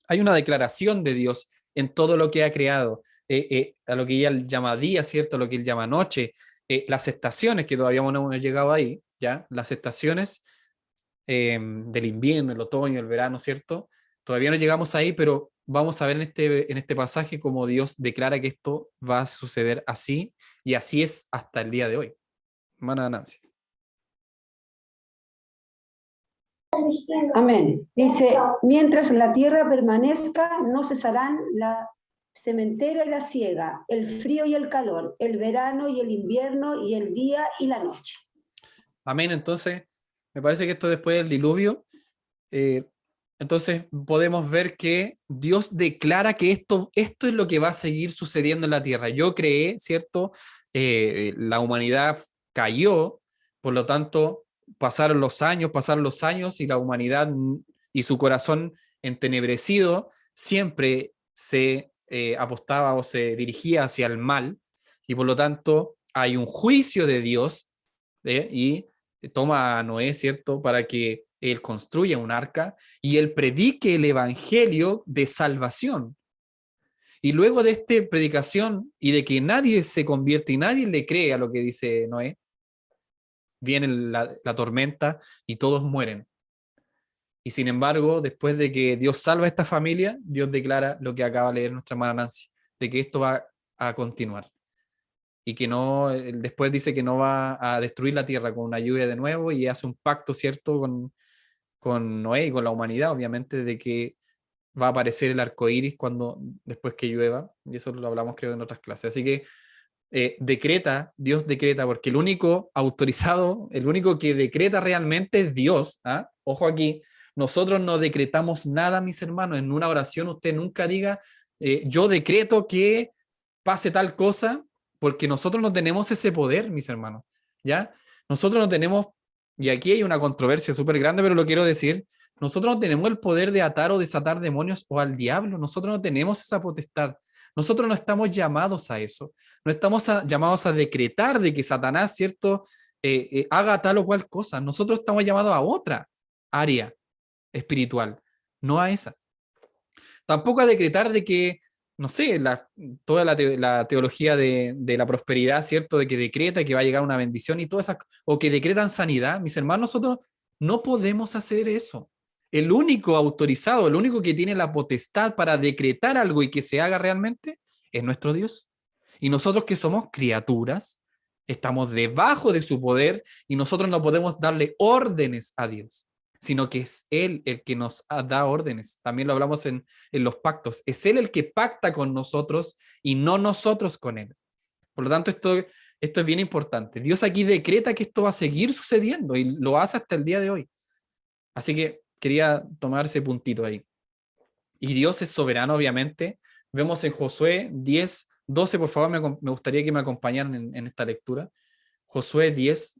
Hay una declaración de Dios en todo lo que ha creado, a lo que ella llama día, ¿cierto? A lo que él llama noche, las estaciones, que todavía no hemos llegado ahí, ¿ya? Las estaciones del invierno, el otoño, el verano, ¿cierto? Todavía no llegamos ahí, pero vamos a ver en este pasaje cómo Dios declara que esto va a suceder así, y así es hasta el día de hoy. Hermana Nancy. Amén. Dice, mientras la tierra permanezca, no cesarán la sementera y la siega, el frío y el calor, el verano y el invierno, y el día y la noche. Amén. Entonces, me parece que esto después del diluvio, entonces podemos ver que Dios declara que esto es lo que va a seguir sucediendo en la tierra. Yo creé, ¿cierto? La humanidad cayó, por lo tanto, pasaron los años y la humanidad y su corazón entenebrecido siempre se apostaba o se dirigía hacia el mal, y por lo tanto hay un juicio de Dios, y toma a Noé, ¿cierto?, para que él construya un arca y él predique el evangelio de salvación. Y luego de esta predicación y de que nadie se convierte y nadie le cree a lo que dice Noé, viene la tormenta y todos mueren. Y sin embargo, después de que Dios salva a esta familia, Dios declara lo que acaba de leer nuestra hermana Nancy, de que esto va a continuar. Y que no, después dice que no va a destruir la tierra con una lluvia de nuevo, y hace un pacto, ¿cierto?, con Noé y con la humanidad, obviamente, de que va a aparecer el arco iris después que llueva, y eso lo hablamos creo en otras clases. Así que Dios decreta, porque el único autorizado, el único que decreta realmente es Dios. ¿Ah? Ojo aquí, nosotros no decretamos nada, mis hermanos. En una oración usted nunca diga, yo decreto que pase tal cosa, porque nosotros no tenemos ese poder, mis hermanos, ¿ya? Nosotros no tenemos, y aquí hay una controversia súper grande, pero lo quiero decir, nosotros no tenemos el poder de atar o desatar demonios o al diablo, nosotros no tenemos esa potestad. Nosotros no estamos llamados a eso, no estamos llamados a decretar de que Satanás, ¿cierto?, haga tal o cual cosa. Nosotros estamos llamados a otra área espiritual, no a esa. Tampoco a decretar de que, no sé, toda la teología de la prosperidad, ¿cierto? De que decreta que va a llegar una bendición y todas esas, o que decretan sanidad. Mis hermanos, nosotros no podemos hacer eso. El único autorizado, el único que tiene la potestad para decretar algo y que se haga realmente es nuestro Dios. Y nosotros que somos criaturas, estamos debajo de su poder y nosotros no podemos darle órdenes a Dios, sino que es Él el que nos da órdenes. También lo hablamos en los pactos. Es Él el que pacta con nosotros y no nosotros con Él. Por lo tanto, esto es bien importante. Dios aquí decreta que esto va a seguir sucediendo y lo hace hasta el día de hoy. Así que quería tomar ese puntito ahí. Y Dios es soberano, obviamente. Vemos en Josué 10, 12, por favor, me gustaría que me acompañaran en esta lectura. Josué 10,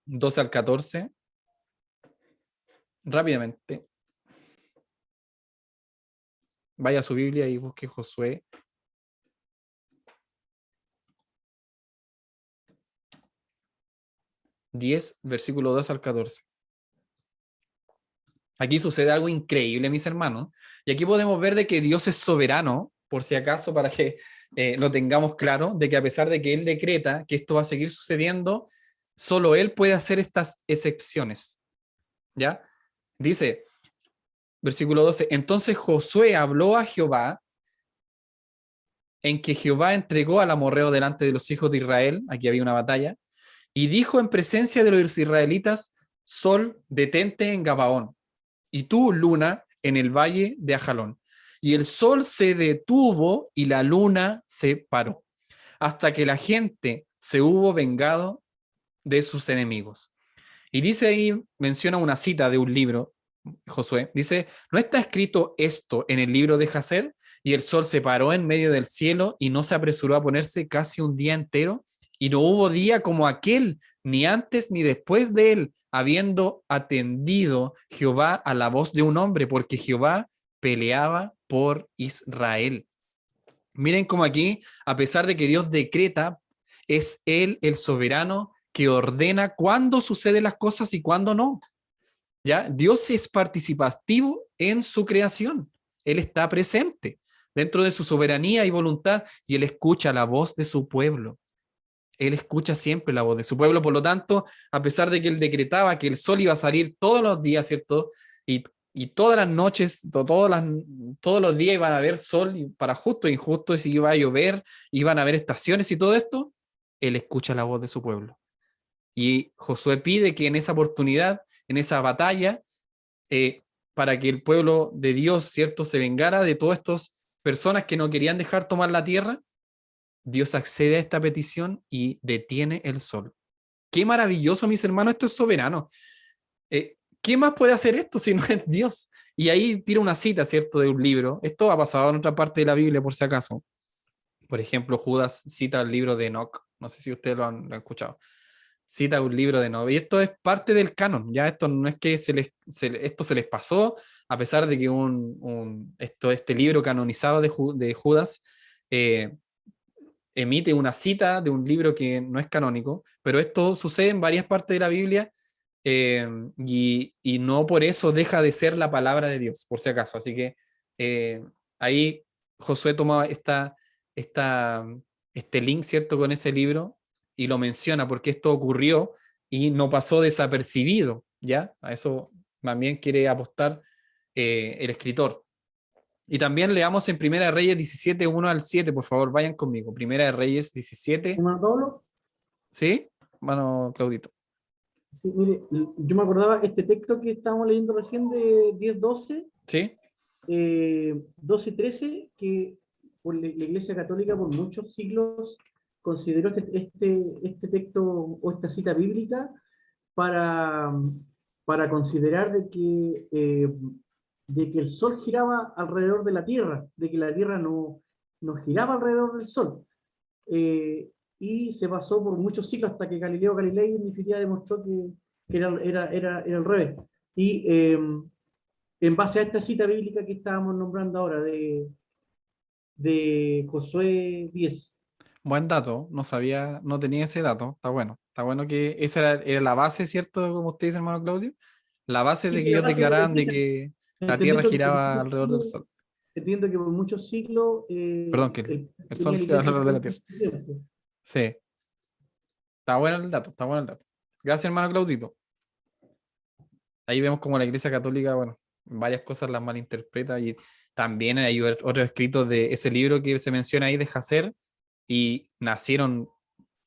12 al 14. Rápidamente. Vaya a su Biblia y busque Josué. Versículo 2 al 14. Aquí sucede algo increíble, mis hermanos. Y aquí podemos ver de que Dios es soberano, por si acaso, para que lo tengamos claro, de que a pesar de que Él decreta que esto va a seguir sucediendo, solo Él puede hacer estas excepciones. ¿Ya? Dice, versículo 12, entonces Josué habló a Jehová, en que Jehová entregó al amorreo delante de los hijos de Israel, aquí había una batalla, y dijo en presencia de los israelitas, sol, detente en Gabaón, y tú, luna, en el valle de Ajalón. Y el sol se detuvo y la luna se paró, hasta que la gente se hubo vengado de sus enemigos. Y dice ahí, menciona una cita de un libro, Josué, dice, ¿no está escrito esto en el libro de Jacer? Y el sol se paró en medio del cielo y no se apresuró a ponerse casi un día entero, y no hubo día como aquel, ni antes ni después de él, habiendo atendido Jehová a la voz de un hombre, porque Jehová peleaba por Israel. Miren cómo aquí, a pesar de que Dios decreta, es Él el soberano que ordena cuándo suceden las cosas y cuándo no. ¿Ya? Dios es participativo en su creación. Él está presente dentro de su soberanía y voluntad y Él escucha la voz de su pueblo. Él escucha siempre la voz de su pueblo, por lo tanto, a pesar de que Él decretaba que el sol iba a salir todos los días, ¿cierto? Y todas las noches, todos los días iban a haber sol para justos e injustos, y iba a llover, iban a haber estaciones y todo esto, Él escucha la voz de su pueblo. Y Josué pide que en esa oportunidad, en esa batalla, para que el pueblo de Dios, ¿cierto?, se vengara de todas estas personas que no querían dejar tomar la tierra, Dios accede a esta petición y detiene el sol. Qué maravilloso, mis hermanos, esto es soberano. ¿Qué más puede hacer esto si no es Dios? Y ahí tira una cita, ¿cierto?, de un libro. Esto ha pasado en otra parte de la Biblia, por si acaso. Por ejemplo, Judas cita el libro de Enoc. No sé si ustedes lo han escuchado. Cita un libro de Enoc. Y esto es parte del canon. Ya esto no es que esto se les pasó, a pesar de que este libro canonizado de Judas emite una cita de un libro que no es canónico, pero esto sucede en varias partes de la Biblia, y no por eso deja de ser la palabra de Dios, por si acaso. Así que ahí Josué toma este link, ¿cierto?, con ese libro y lo menciona porque esto ocurrió y no pasó desapercibido, ¿ya? A eso también quiere apostar el escritor. Y también leamos en Primera de Reyes 17, 1 al 7, por favor, vayan conmigo. Primera de Reyes 17. ¿Hermano Pablo? ¿Sí? Bueno, Claudito. Sí, mire, yo me acordaba este texto que estábamos leyendo recién de 10:12, ¿Sí? 12:13, que por la Iglesia Católica por muchos siglos consideró este texto o esta cita bíblica para considerar de que el sol giraba alrededor de la Tierra, de que la Tierra no giraba alrededor del sol. y se pasó por muchos siglos hasta que Galileo Galilei en definitiva demostró que era el revés. Y en base a esta cita bíblica que estábamos nombrando ahora, de Josué 10. Buen dato, no sabía, no tenía ese dato, está bueno. Está bueno que esa era la base, ¿cierto? Como usted dice, hermano Claudio. La base Sí, de que sí, ellos aparte declaraban de dice, que la Tierra entendiendo que por giraba muchos alrededor del siglos, Sol. entiendo que por muchos siglos Perdón, que el Sol tenía la gira iglesia alrededor de la Tierra. tiempo. Sí, está bueno el dato, está bueno el dato. Gracias, hermano Claudito. Ahí vemos como la Iglesia Católica, bueno, varias cosas las malinterpreta y también hay otros escritos de ese libro que se menciona ahí de Jasser y nacieron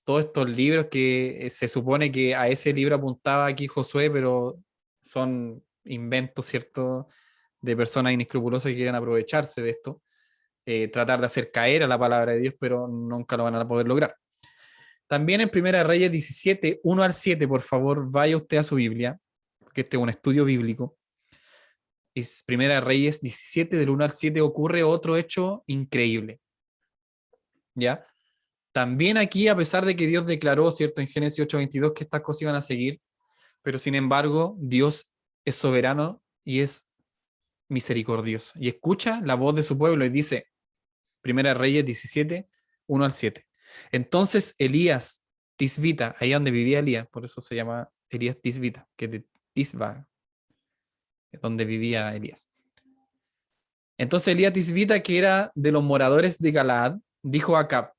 todos estos libros que se supone que a ese libro apuntaba aquí Josué, pero son inventos, ¿cierto?, de personas inescrupulosas que quieren aprovecharse de esto, tratar de hacer caer a la palabra de Dios, pero nunca lo van a poder lograr. También en Primera de Reyes 17, 1 al 7, por favor, vaya usted a su Biblia, que este es un estudio bíblico. Es Primera de Reyes 17, del 1 al 7, ocurre otro hecho increíble. ¿Ya? También aquí, a pesar de que Dios declaró, ¿cierto?, en Génesis 8:22 que estas cosas iban a seguir, pero sin embargo, Dios es soberano y es misericordioso. Y escucha la voz de su pueblo y dice, Primera de Reyes 17, 1 al 7. Entonces Elías Tisbita, ahí donde vivía Elías, por eso se llama Elías Tisbita, que es de Tisba, donde vivía Elías. Entonces Elías Tisbita, que era de los moradores de Galaad, dijo a Acab,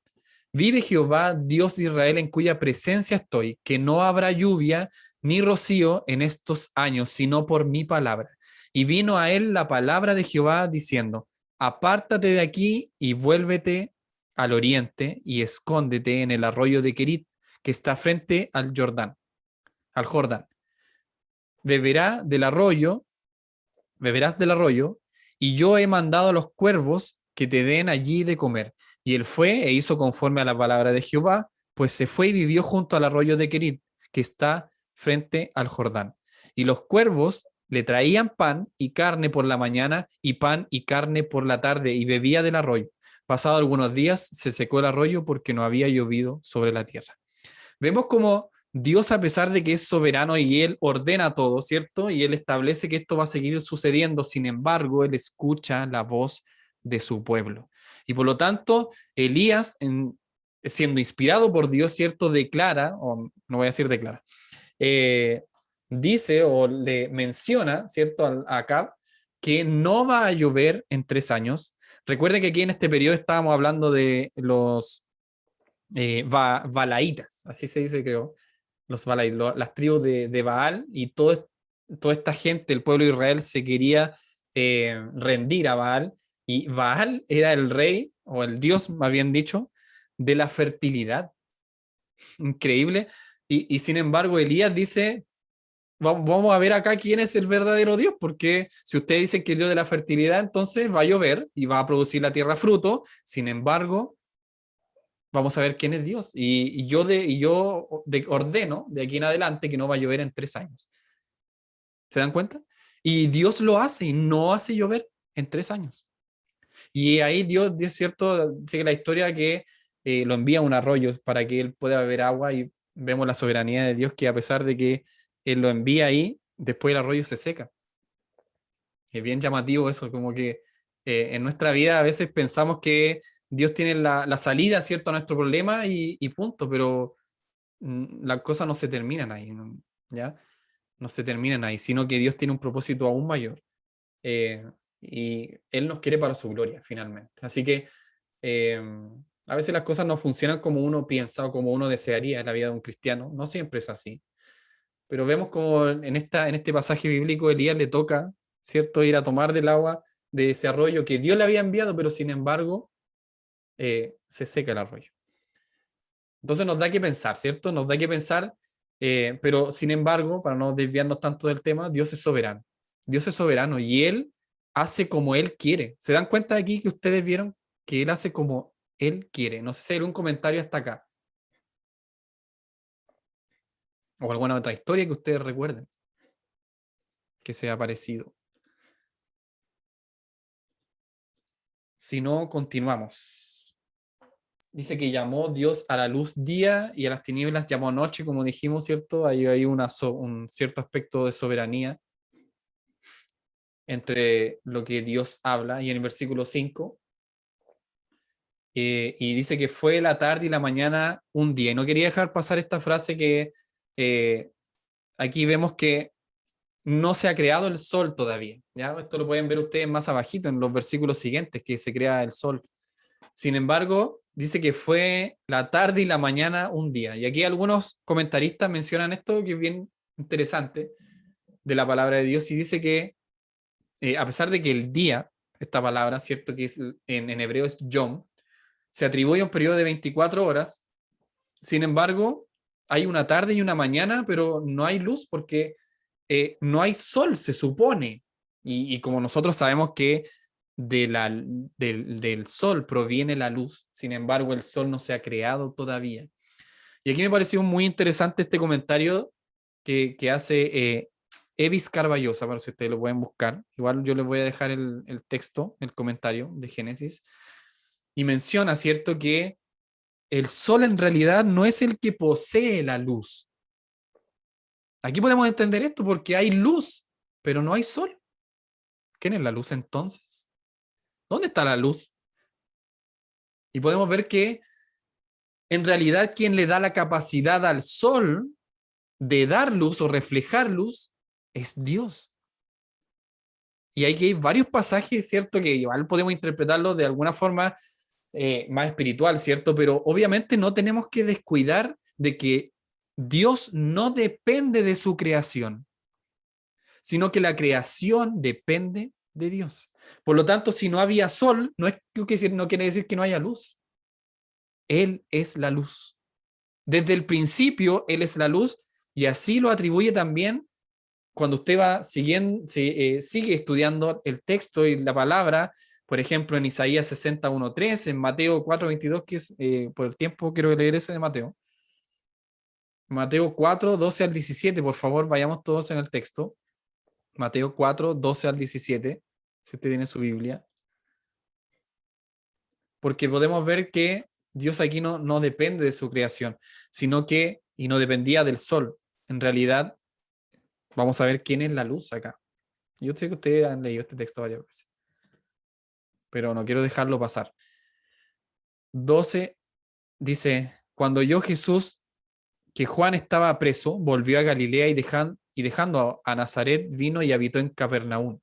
vive Jehová, Dios de Israel, en cuya presencia estoy, que no habrá lluvia ni rocío en estos años, sino por mi palabra. Y vino a él la palabra de Jehová diciendo, apártate de aquí y vuélvete al oriente y escóndete en el arroyo de Querit, que está frente al Jordán, al Jordán. Beberás del arroyo, y yo he mandado a los cuervos que te den allí de comer. Y él fue e hizo conforme a la palabra de Jehová, pues se fue y vivió junto al arroyo de Querit, que está frente al Jordán. Y los cuervos le traían pan y carne por la mañana y pan y carne por la tarde, y bebía del arroyo. Pasado algunos días se secó el arroyo porque no había llovido sobre la tierra. Vemos como Dios, a pesar de que es soberano y Él ordena todo, ¿cierto? Y Él establece que esto va a seguir sucediendo, sin embargo, Él escucha la voz de su pueblo. Y por lo tanto, Elías, siendo inspirado por Dios, ¿cierto? Declara, o no voy a decir declara, dice o le menciona, ¿cierto? A Acab, que no va a llover en 3 años. Recuerden que aquí en este periodo estábamos hablando de los Balaitas, así se dice, creo, los Balaitas, las tribus de Baal, y toda esta gente, el pueblo de Israel, se quería rendir a Baal, y Baal era el rey, o el dios, más bien dicho, de la fertilidad. Increíble. Y sin embargo, Elías dice, vamos a ver acá quién es el verdadero Dios, porque si ustedes dicen que el Dios de la fertilidad, entonces va a llover y va a producir la tierra fruto. Sin embargo, vamos a ver quién es Dios. Y yo ordeno de aquí en adelante que no va a llover en 3 años. ¿Se dan cuenta? Y Dios lo hace y no hace llover en 3 años. Y ahí Dios, es cierto, sigue la historia que lo envía a un arroyo para que él pueda beber agua, y vemos la soberanía de Dios, que a pesar de que él lo envía ahí, después el arroyo se seca. Es bien llamativo eso, como que en nuestra vida a veces pensamos que Dios tiene la salida, ¿cierto?, a nuestro problema y punto, pero las cosas no se terminan ahí, ¿ya? No se terminan ahí, sino que Dios tiene un propósito aún mayor. Y Él nos quiere para su gloria, finalmente. Así que a veces las cosas no funcionan como uno piensa o como uno desearía en la vida de un cristiano. No siempre es así. Pero vemos como en este pasaje bíblico Elías le toca, ¿cierto?, ir a tomar del agua de ese arroyo que Dios le había enviado, pero sin embargo se seca el arroyo. Entonces nos da que pensar, ¿cierto? Nos da que pensar, pero sin embargo, para no desviarnos tanto del tema, Dios es soberano. Dios es soberano y Él hace como Él quiere. ¿Se dan cuenta de aquí que ustedes vieron que Él hace como Él quiere? No sé si hay algún comentario hasta acá. O alguna otra historia que ustedes recuerden que sea parecido. Si no, continuamos. dice que llamó Dios a la luz día y a las tinieblas llamó noche, como dijimos, ¿cierto? Hay un cierto aspecto de soberanía entre lo que Dios habla, y en el versículo 5, y dice que fue la tarde y la mañana un día. Y no quería dejar pasar esta frase que aquí vemos que no se ha creado el sol todavía. ¿Ya? Esto lo pueden ver ustedes más abajito en los versículos siguientes, que se crea el sol. Sin embargo, dice que fue la tarde y la mañana un día. Y aquí algunos comentaristas mencionan esto, que es bien interesante, de la palabra de Dios, y dice que a pesar de que el día, esta palabra, cierto que es, en hebreo es yom, se atribuye a un periodo de 24 horas, sin embargo, hay una tarde y una mañana, pero no hay luz porque no hay sol, se supone. Y como nosotros sabemos que del sol proviene la luz, sin embargo, el sol no se ha creado todavía. Y aquí me pareció muy interesante este comentario que hace Evis Carballosa, para si ustedes lo pueden buscar. Igual yo les voy a dejar el texto, el comentario de Génesis. Y menciona, ¿cierto?, que el sol en realidad no es el que posee la luz. Aquí podemos entender esto porque hay luz, pero no hay sol. ¿Quién es la luz entonces? ¿Dónde está la luz? Y podemos ver que en realidad quien le da la capacidad al sol de dar luz o reflejar luz es Dios. Y aquí hay varios pasajes, ¿cierto?, que igual podemos interpretarlos de alguna forma más espiritual, ¿cierto? Pero obviamente no tenemos que descuidar de que Dios no depende de su creación, sino que la creación depende de Dios. Por lo tanto, si no había sol, no quiere decir que no haya luz. Él es la luz. Desde el principio, Él es la luz, y así lo atribuye también cuando usted va sigue estudiando el texto y la palabra. Por ejemplo, en Isaías 61:3, en Mateo 4:22, que es, por el tiempo quiero leer ese de Mateo. Mateo 4:12 al 17, por favor, vayamos todos en el texto. Mateo 4:12 al 17, si usted tiene su Biblia. Porque podemos ver que Dios aquí no depende de su creación, sino que, y no dependía del sol. En realidad, vamos a ver quién es la luz acá. Yo sé que ustedes han leído este texto varias veces, pero no quiero dejarlo pasar. 12 dice, cuando oyó Jesús que Juan estaba preso, volvió a Galilea y dejando a Nazaret, vino y habitó en Cafarnaúm,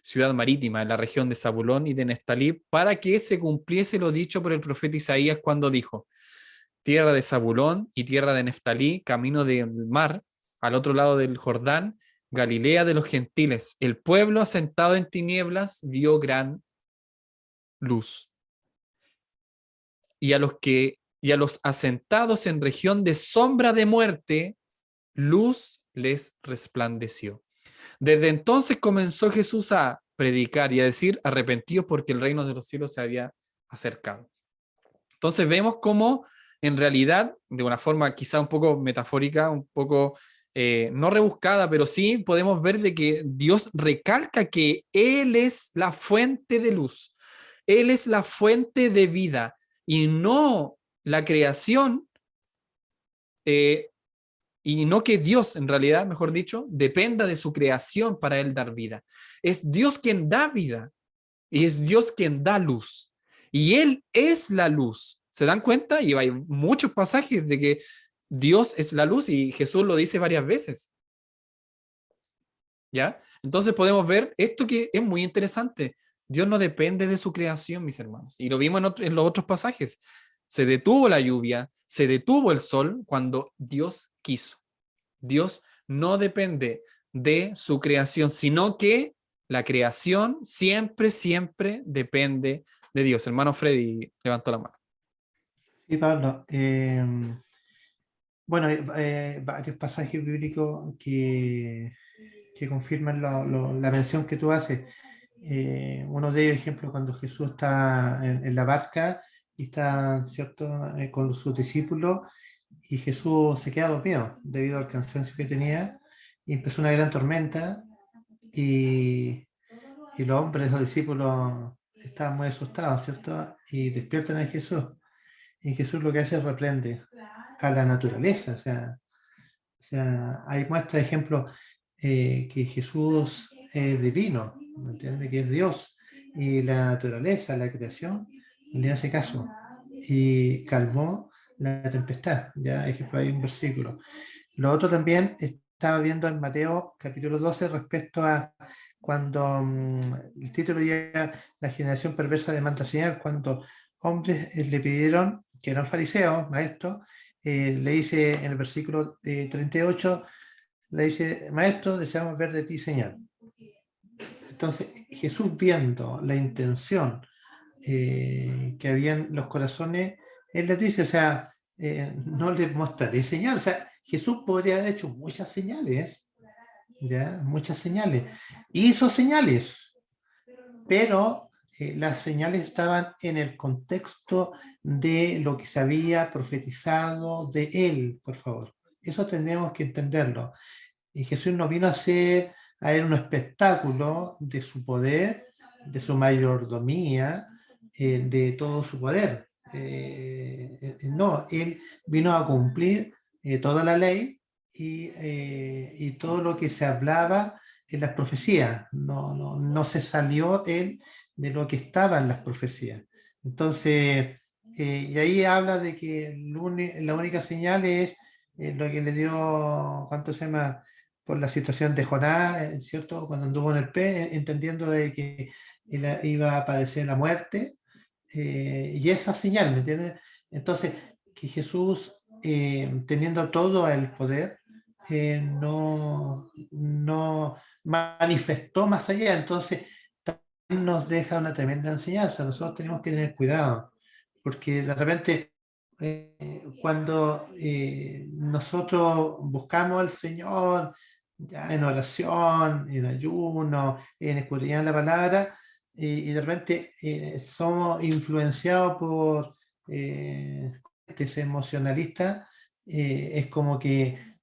ciudad marítima en la región de Zabulón y de Neftalí, para que se cumpliese lo dicho por el profeta Isaías cuando dijo, tierra de Zabulón y tierra de Neftalí, camino del mar, al otro lado del Jordán, Galilea de los gentiles. El pueblo asentado en tinieblas vio gran luz. Y a los asentados en región de sombra de muerte, luz les resplandeció. Desde entonces comenzó Jesús a predicar y a decir, arrepentíos porque el reino de los cielos se había acercado. Entonces vemos cómo en realidad, de una forma quizá un poco metafórica, un poco no rebuscada, pero sí podemos ver de que Dios recalca que Él es la fuente de luz, Él es la fuente de vida y no la creación, y no que Dios, en realidad, mejor dicho, dependa de su creación para Él dar vida. Es Dios quien da vida y es Dios quien da luz. Y Él es la luz. ¿Se dan cuenta? Y hay muchos pasajes de que Dios es la luz y Jesús lo dice varias veces. ¿Ya? Entonces podemos ver esto que es muy interesante. Dios no depende de su creación, mis hermanos. Y lo vimos en los otros pasajes. Se detuvo la lluvia, se detuvo el sol cuando Dios quiso. Dios no depende de su creación, sino que la creación siempre, siempre depende de Dios. Hermano Freddy levantó la mano. Sí, Pablo. Bueno, hay varios pasajes bíblicos que confirman la mención que tú haces. Uno de ellos, ejemplo, cuando Jesús está en la barca y está, ¿cierto?, con sus discípulos, y Jesús se queda dormido debido al cansancio que tenía, y empezó una gran tormenta, y los hombres, los discípulos, estaban muy asustados, ¿cierto? Y despiertan a Jesús. Y Jesús lo que hace es reprende a la naturaleza. O sea, hay muestras de ejemplo que Jesús es divino, ¿me entiende? Que es Dios. Y la naturaleza, la creación, le hace caso. Y calmó la tempestad. Ya, ejemplo, hay un versículo. Lo otro también estaba viendo en Mateo capítulo 12 respecto a cuando el título ya la generación perversa demanda señal, cuando hombres le pidieron, que eran fariseos, maestros, le dice en el versículo 38, le dice, maestro, deseamos ver de ti señal. Entonces Jesús, viendo la intención que había en los corazones, él les dice, o sea, no les mostraré señal. O sea, Jesús podría haber hecho muchas señales, ¿ya? Muchas señales. Hizo señales, pero las señales estaban en el contexto de lo que se había profetizado de él, por favor. Eso tenemos que entenderlo. Y Jesús no vino a hacer a él un espectáculo de su poder, de su mayordomía, de todo su poder. No, él vino a cumplir toda la ley y todo lo que se hablaba en las profecías. No se salió él de lo que estaba en las profecías. Entonces, y ahí habla de que la única señal es lo que le dio, ¿cuánto se llama? Por la situación de Jonás, ¿cierto? Cuando anduvo en el pez, entendiendo de que él iba a padecer la muerte, y esa señal, ¿me entiendes? Entonces, que Jesús, teniendo todo el poder, no manifestó más allá, entonces también nos deja una tremenda enseñanza. Nosotros tenemos que tener cuidado, porque de repente cuando nosotros buscamos al Señor ya en oración, en ayuno, en escudriñar la palabra, y de repente somos influenciados por este emocionalista, es como que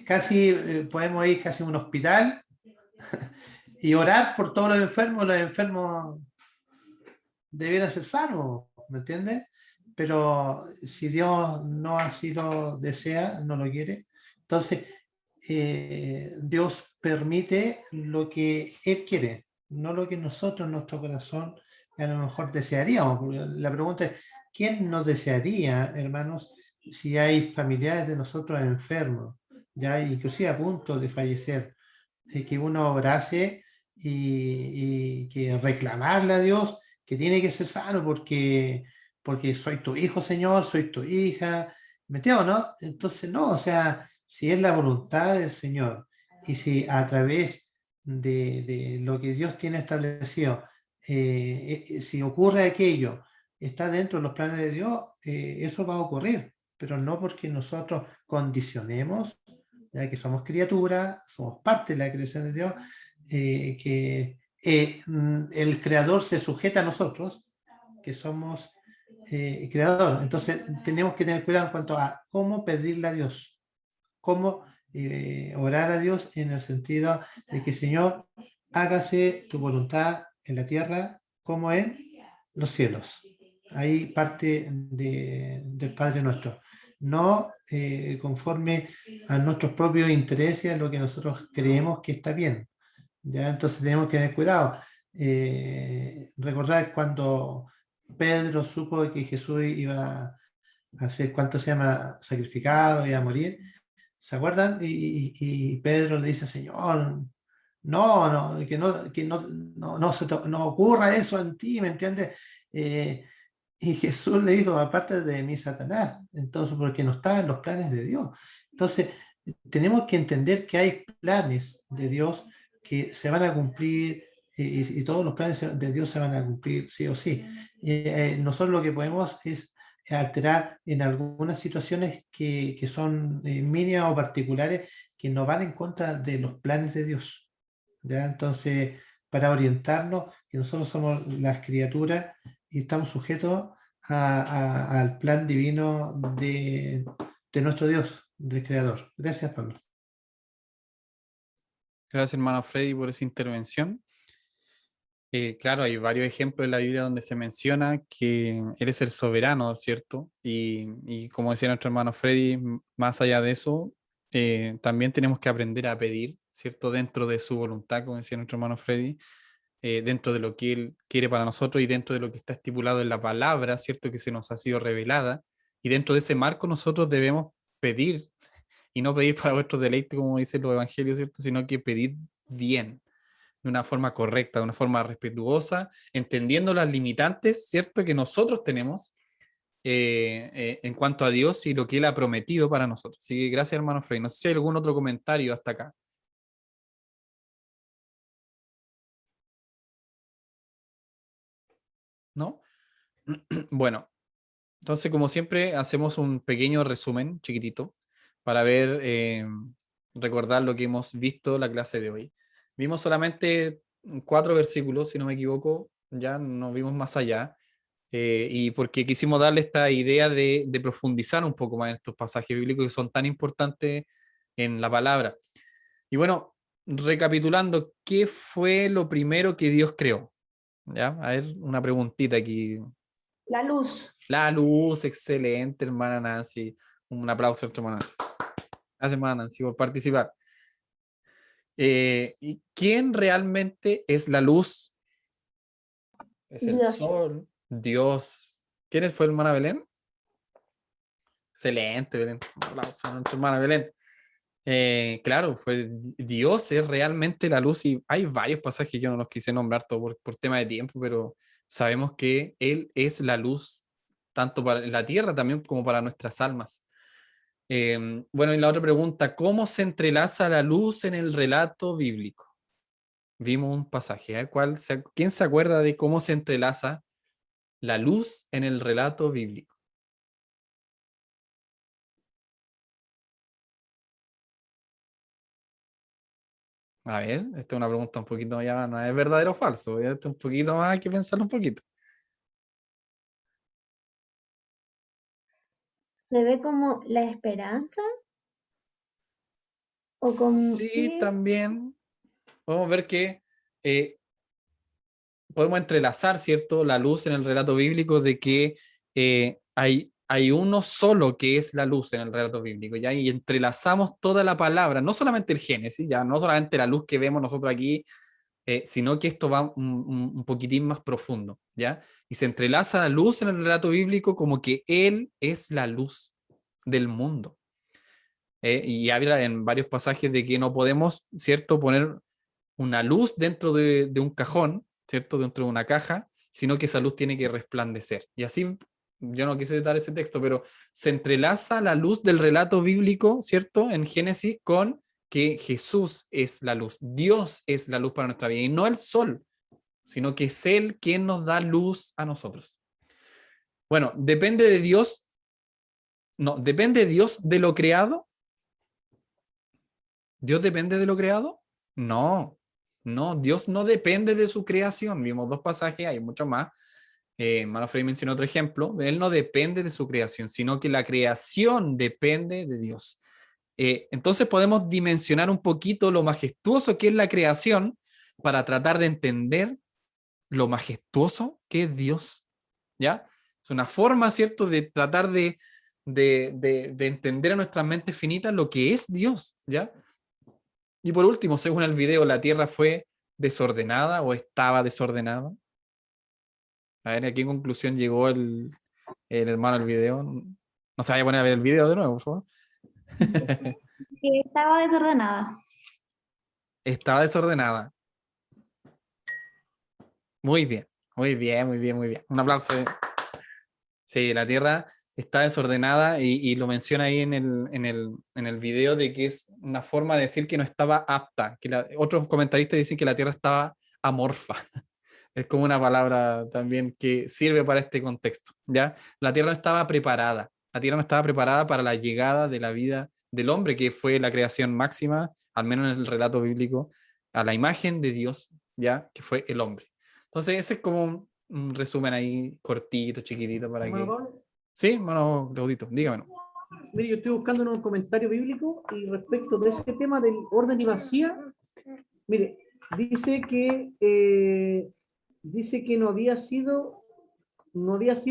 casi podemos ir casi a un hospital y orar por todos los enfermos debieran ser sanos, ¿me entiendes? Pero si Dios no así lo desea, no lo quiere, entonces Dios permite lo que Él quiere, no lo que nosotros en nuestro corazón a lo mejor desearíamos. Porque la pregunta es, ¿quién nos desearía, hermanos, si hay familiares de nosotros enfermos, ya inclusive a punto de fallecer, que uno orase y que reclamarle a Dios que tiene que ser sano porque soy tu hijo, Señor, soy tu hija, ¿me entiendes, no? Entonces, no, o sea, si es la voluntad del Señor y si a través de lo que Dios tiene establecido, si ocurre aquello, está dentro de los planes de Dios, eso va a ocurrir, pero no porque nosotros condicionemos, ya que somos criaturas, somos parte de la creación de Dios, que el creador se sujeta a nosotros, que somos creador. Entonces tenemos que tener cuidado en cuanto a cómo pedirle a Dios, cómo orar a Dios en el sentido de que, Señor, hágase tu voluntad en la tierra como en los cielos. Ahí parte del Padre nuestro. No conforme a nuestros propios intereses, a lo que nosotros creemos que está bien. ¿Ya? Entonces tenemos que tener cuidado. Recordar cuando Pedro supo que Jesús iba a ser, ¿cuánto se llama? Sacrificado, iba a morir. ¿Se acuerdan? Y Pedro le dice, Señor, no ocurra eso en ti, ¿me entiendes? Y Jesús le dijo, aparte de mí, Satanás, entonces, porque no estaba en los planes de Dios. Entonces, tenemos que entender que hay planes de Dios que se van a cumplir y todos los planes de Dios se van a cumplir sí o sí. Nosotros lo que podemos es alterar en algunas situaciones que son mínimas o particulares que no van en contra de los planes de Dios. ¿Ya? Entonces, para orientarnos, que nosotros somos las criaturas y estamos sujetos al plan divino de nuestro Dios, del Creador. Gracias, Pablo. Gracias, hermano Freddy, por esa intervención. Claro, hay varios ejemplos en la Biblia donde se menciona que Él es el soberano, ¿cierto? Y como decía nuestro hermano Freddy, más allá de eso, también tenemos que aprender a pedir, ¿cierto? Dentro de su voluntad, como decía nuestro hermano Freddy, dentro de lo que Él quiere para nosotros y dentro de lo que está estipulado en la palabra, ¿cierto? Que se nos ha sido revelada. Y dentro de ese marco nosotros debemos pedir, y no pedir para vuestro deleite, como dicen los evangelios, ¿cierto? Sino que pedir bien, de una forma correcta, de una forma respetuosa, entendiendo las limitantes, ¿cierto?, que nosotros tenemos en cuanto a Dios y lo que Él ha prometido para nosotros. Así que gracias, hermano Frey. No sé si hay algún otro comentario hasta acá. ¿No? Bueno, entonces, como siempre, hacemos un pequeño resumen chiquitito para ver, recordar lo que hemos visto la clase de hoy. Vimos solamente 4 versículos, si no me equivoco, ya no vimos más allá, y porque quisimos darle esta idea de profundizar un poco más en estos pasajes bíblicos que son tan importantes en la palabra. Y bueno, recapitulando, ¿qué fue lo primero que Dios creó? ¿Ya? A ver, una preguntita aquí. La luz. La luz, excelente, hermana Nancy. Un aplauso a nuestra hermana Nancy. Gracias, hermana Nancy, por participar. ¿Y quién realmente es la luz? Es el Dios. sol, Dios. ¿Quién fue hermana Belén? Excelente, Belén. Un aplauso a nuestra hermana Belén. Claro, fue Dios es realmente la luz y hay varios pasajes, yo no los quise nombrar todo por tema de tiempo, pero sabemos que Él es la luz, tanto para la tierra también como para nuestras almas. Bueno, y la otra pregunta, ¿cómo se entrelaza la luz en el relato bíblico? Vimos un pasaje, ¿eh? ¿Quién se acuerda de cómo se entrelaza la luz en el relato bíblico? A ver, esta es una pregunta un poquito ya, no es verdadero o falso, ya está un poquito más, hay que pensarlo un poquito. ¿Se ve como la esperanza? ¿O como Sí, qué? también podemos ver que eh, podemos entrelazar, ¿cierto?, la luz en el relato bíblico de que hay uno solo que es la luz en el relato bíblico, ¿ya? Y entrelazamos toda la palabra, no solamente el Génesis, ya, no solamente la luz que vemos nosotros aquí, sino que esto va un poquitín más profundo, ¿ya? Y se entrelaza la luz en el relato bíblico como que Él es la luz del mundo. Y habla en varios pasajes de que no podemos, ¿cierto?, poner una luz dentro de un cajón, ¿cierto?, dentro de una caja, sino que esa luz tiene que resplandecer. Y así, yo no quise dar ese texto, pero se entrelaza la luz del relato bíblico, ¿cierto?, en Génesis con que Jesús es la luz, Dios es la luz para nuestra vida, y no el sol, sino que es Él quien nos da luz a nosotros. Bueno, ¿depende de Dios? No, ¿depende Dios de lo creado? ¿Dios depende de lo creado? No, no, Dios no depende de su creación. Vimos 2 pasajes, hay mucho más. Hermano Frey mencionó otro ejemplo. Él no depende de su creación, sino que la creación depende de Dios. Entonces podemos dimensionar un poquito lo majestuoso que es la creación para tratar de entender lo majestuoso que es Dios. ¿Ya? Es una forma, ¿cierto?, de tratar de entender a nuestras mentes finitas lo que es Dios. ¿Ya? Y por último, según el video, ¿la Tierra fue desordenada o estaba desordenada? A ver, ¿a qué conclusión llegó el hermano del video? No se vaya a poner a ver el video de nuevo, por favor. Que estaba desordenada. Estaba desordenada. Muy bien, muy bien, muy bien, muy bien. Un aplauso. Sí, la Tierra está desordenada y lo menciona ahí en el video de que es una forma de decir que no estaba apta, que otros comentaristas dicen que la Tierra estaba amorfa. Es como una palabra también que sirve para este contexto, ¿ya? La Tierra no estaba preparada. La Tierra no estaba preparada para la llegada de la vida del hombre, que fue la creación máxima, al menos en el relato bíblico, a la imagen de Dios, ¿ya? Que fue el hombre. Entonces, ese es como un resumen ahí cortito, chiquitito, para Hermano que... Pablo, Sí, hermano Claudito, dígamelo. mire, yo estoy buscando en un comentario bíblico y respecto de ese tema del orden y vacía, mire, dice que dice que no había sido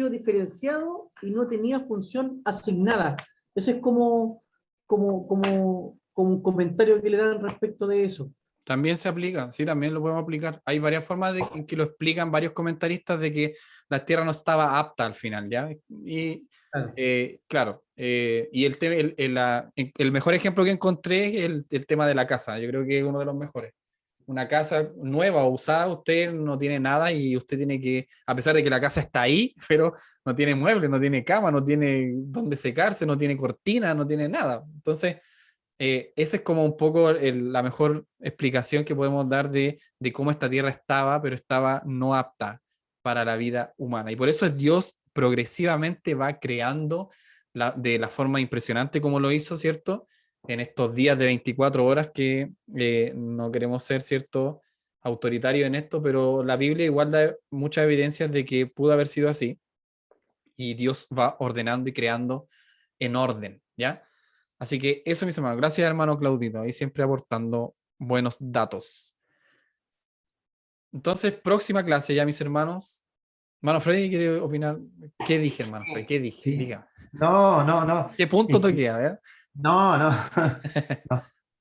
diferenciado y no tenía función asignada. Ese es como un comentario que le dan respecto de eso. También se aplica, sí, también lo podemos aplicar. Hay varias formas en que lo explican varios comentaristas de que la Tierra no estaba apta al final, ¿ya? Y Claro. claro, y el mejor ejemplo que encontré es el tema de la casa. Yo creo que es uno de los mejores. Una casa nueva o usada, usted no tiene nada y usted tiene que, a pesar de que la casa está ahí, pero no tiene muebles, no tiene cama, no tiene dónde secarse, no tiene cortina, no tiene nada. Entonces, esa es como un poco la mejor explicación que podemos dar de cómo esta tierra estaba, pero estaba no apta para la vida humana. Y por eso Dios progresivamente va creando de la forma impresionante como lo hizo, ¿cierto? En estos días de 24 horas que no queremos ser, ¿cierto?, autoritarios en esto, pero la Biblia igual da muchas evidencias de que pudo haber sido así y Dios va ordenando y creando en orden, ¿ya? Así que eso, mis hermanos. Gracias, hermano Claudito, ahí siempre aportando buenos datos. Entonces, próxima clase ya, mis hermanos. Hermano Freddy, ¿quiere opinar? ¿Qué dije, hermano Freddy? ¿Qué dije? Sí. Diga. No. ¿Qué punto Es que- toqué? A ver. No.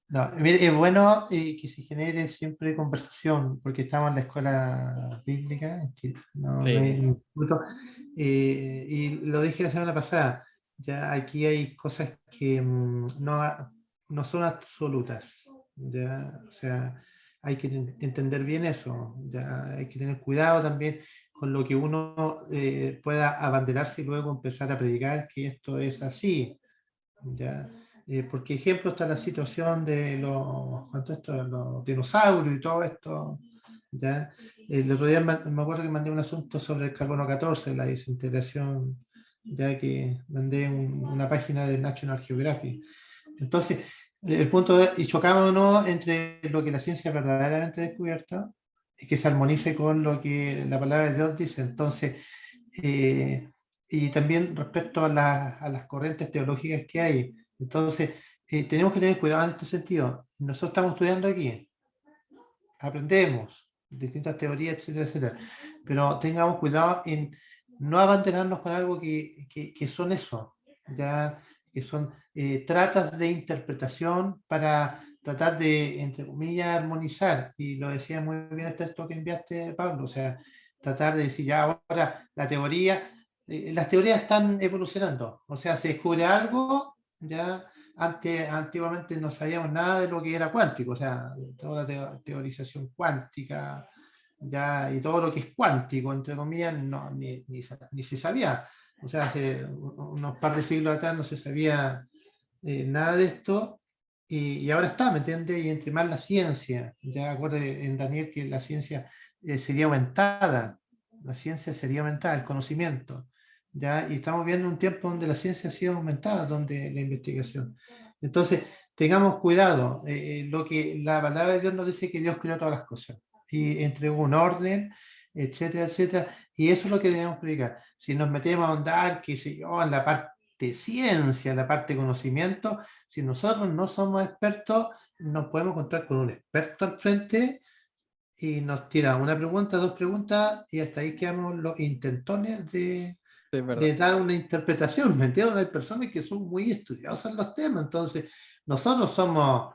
No. Mire, es bueno que se genere siempre conversación, porque estamos en la escuela bíblica, que no Sí. es un instituto, y lo dije la semana pasada, ya aquí hay cosas que no son absolutas, ya, o sea, hay que entender bien eso, ya hay que tener cuidado también con lo que uno pueda abanderarse y luego empezar a predicar que esto es así, ya. Porque ejemplo está la situación de los dinosaurios y todo esto, ¿ya? El otro día me acuerdo que mandé un asunto sobre el carbono 14, la desintegración, ya que mandé una página de National Geographic. Entonces, el punto es, y chocamos o no entre lo que la ciencia verdaderamente descubierta y que se armonice con lo que la palabra de Dios dice. Entonces, y también respecto a las corrientes teológicas que hay. Entonces, tenemos que tener cuidado en este sentido. Nosotros estamos estudiando aquí, aprendemos distintas teorías, etcétera, etcétera, pero tengamos cuidado en no abanderarnos con algo que son eso, ya que son tratas de interpretación para tratar de, entre comillas, armonizar, y lo decía muy bien el texto que enviaste, Pablo, o sea, tratar de decir ya ahora la teoría, las teorías están evolucionando, o sea, se descubre algo, ya antiguamente no sabíamos nada de lo que era cuántico, o sea, toda la teorización cuántica, ya, y todo lo que es cuántico, entre comillas, no, ni se sabía. O sea, hace unos par de siglos atrás no se sabía nada de esto, y ahora está, ¿me entiendes? Y entre más la ciencia, ya acuérdate en Daniel que la ciencia sería aumentada, la ciencia sería aumentada, el conocimiento. ¿Ya? Y estamos viendo un tiempo donde la ciencia ha sido aumentada, donde la investigación. Entonces, tengamos cuidado. Lo que la palabra de Dios nos dice que Dios creó todas las cosas y entregó un orden, etcétera, etcétera. Y eso es lo que debemos predicar. Si nos metemos a ahondar, qué sé yo, en la parte ciencia, en la parte conocimiento, si nosotros no somos expertos, nos podemos encontrar con un experto al frente y nos tira una pregunta, dos preguntas, y hasta ahí quedamos los intentones de dar una interpretación, ¿me entiendes? Hay personas que son muy estudiadas en los temas, entonces nosotros somos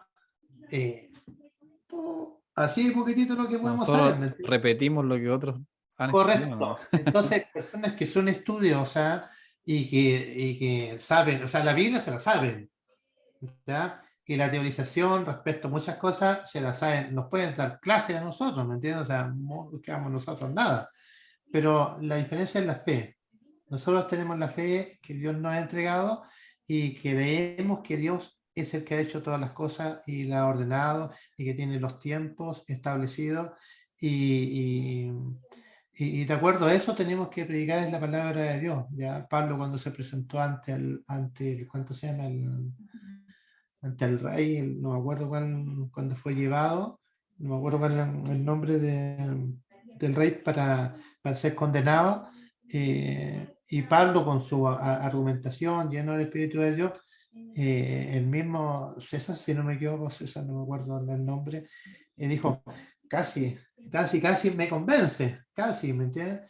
así poquitito lo que podemos saber. Nosotros repetimos lo que otros han estudiado, ¿no? Correcto. Entonces, personas que son estudiosas y que saben, o sea, la Biblia se la saben, ¿ya? Y la teorización respecto a muchas cosas se la saben, nos pueden dar clases a nosotros, ¿me entiendes? O sea, no buscamos nosotros nada. Pero la diferencia es la fe. Nosotros tenemos la fe que Dios nos ha entregado y que creemos que Dios es el que ha hecho todas las cosas y la ha ordenado y que tiene los tiempos establecidos. Y de acuerdo a eso tenemos que predicar en la palabra de Dios. Ya Pablo cuando se presentó ante el ¿cuánto se llama? Ante el rey, no me acuerdo cuándo fue llevado, no me acuerdo cuál era el nombre del rey para ser condenado. Y Pablo con su argumentación lleno del Espíritu de Dios, el mismo César, si no me equivoco, César, no me acuerdo el nombre, dijo, casi me convence, casi, ¿me entiendes?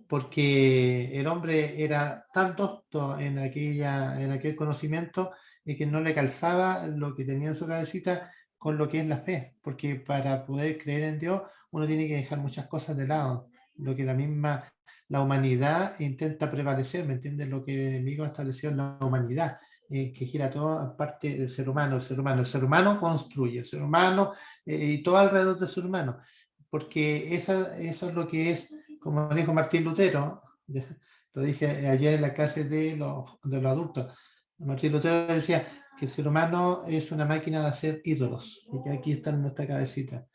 Porque el hombre era tan docto en aquel conocimiento y que no le calzaba lo que tenía en su cabecita con lo que es la fe, porque para poder creer en Dios uno tiene que dejar muchas cosas de lado, lo que la humanidad intenta prevalecer, ¿me entiendes? Lo que el enemigo ha establecido en la humanidad, que gira todo parte del ser humano, el ser humano construye, el ser humano y todo alrededor del ser humano, porque eso es lo que es, como dijo Martín Lutero, lo dije ayer en la clase de los adultos. Martín Lutero decía que el ser humano es una máquina de hacer ídolos, y que aquí está en nuestra cabecita.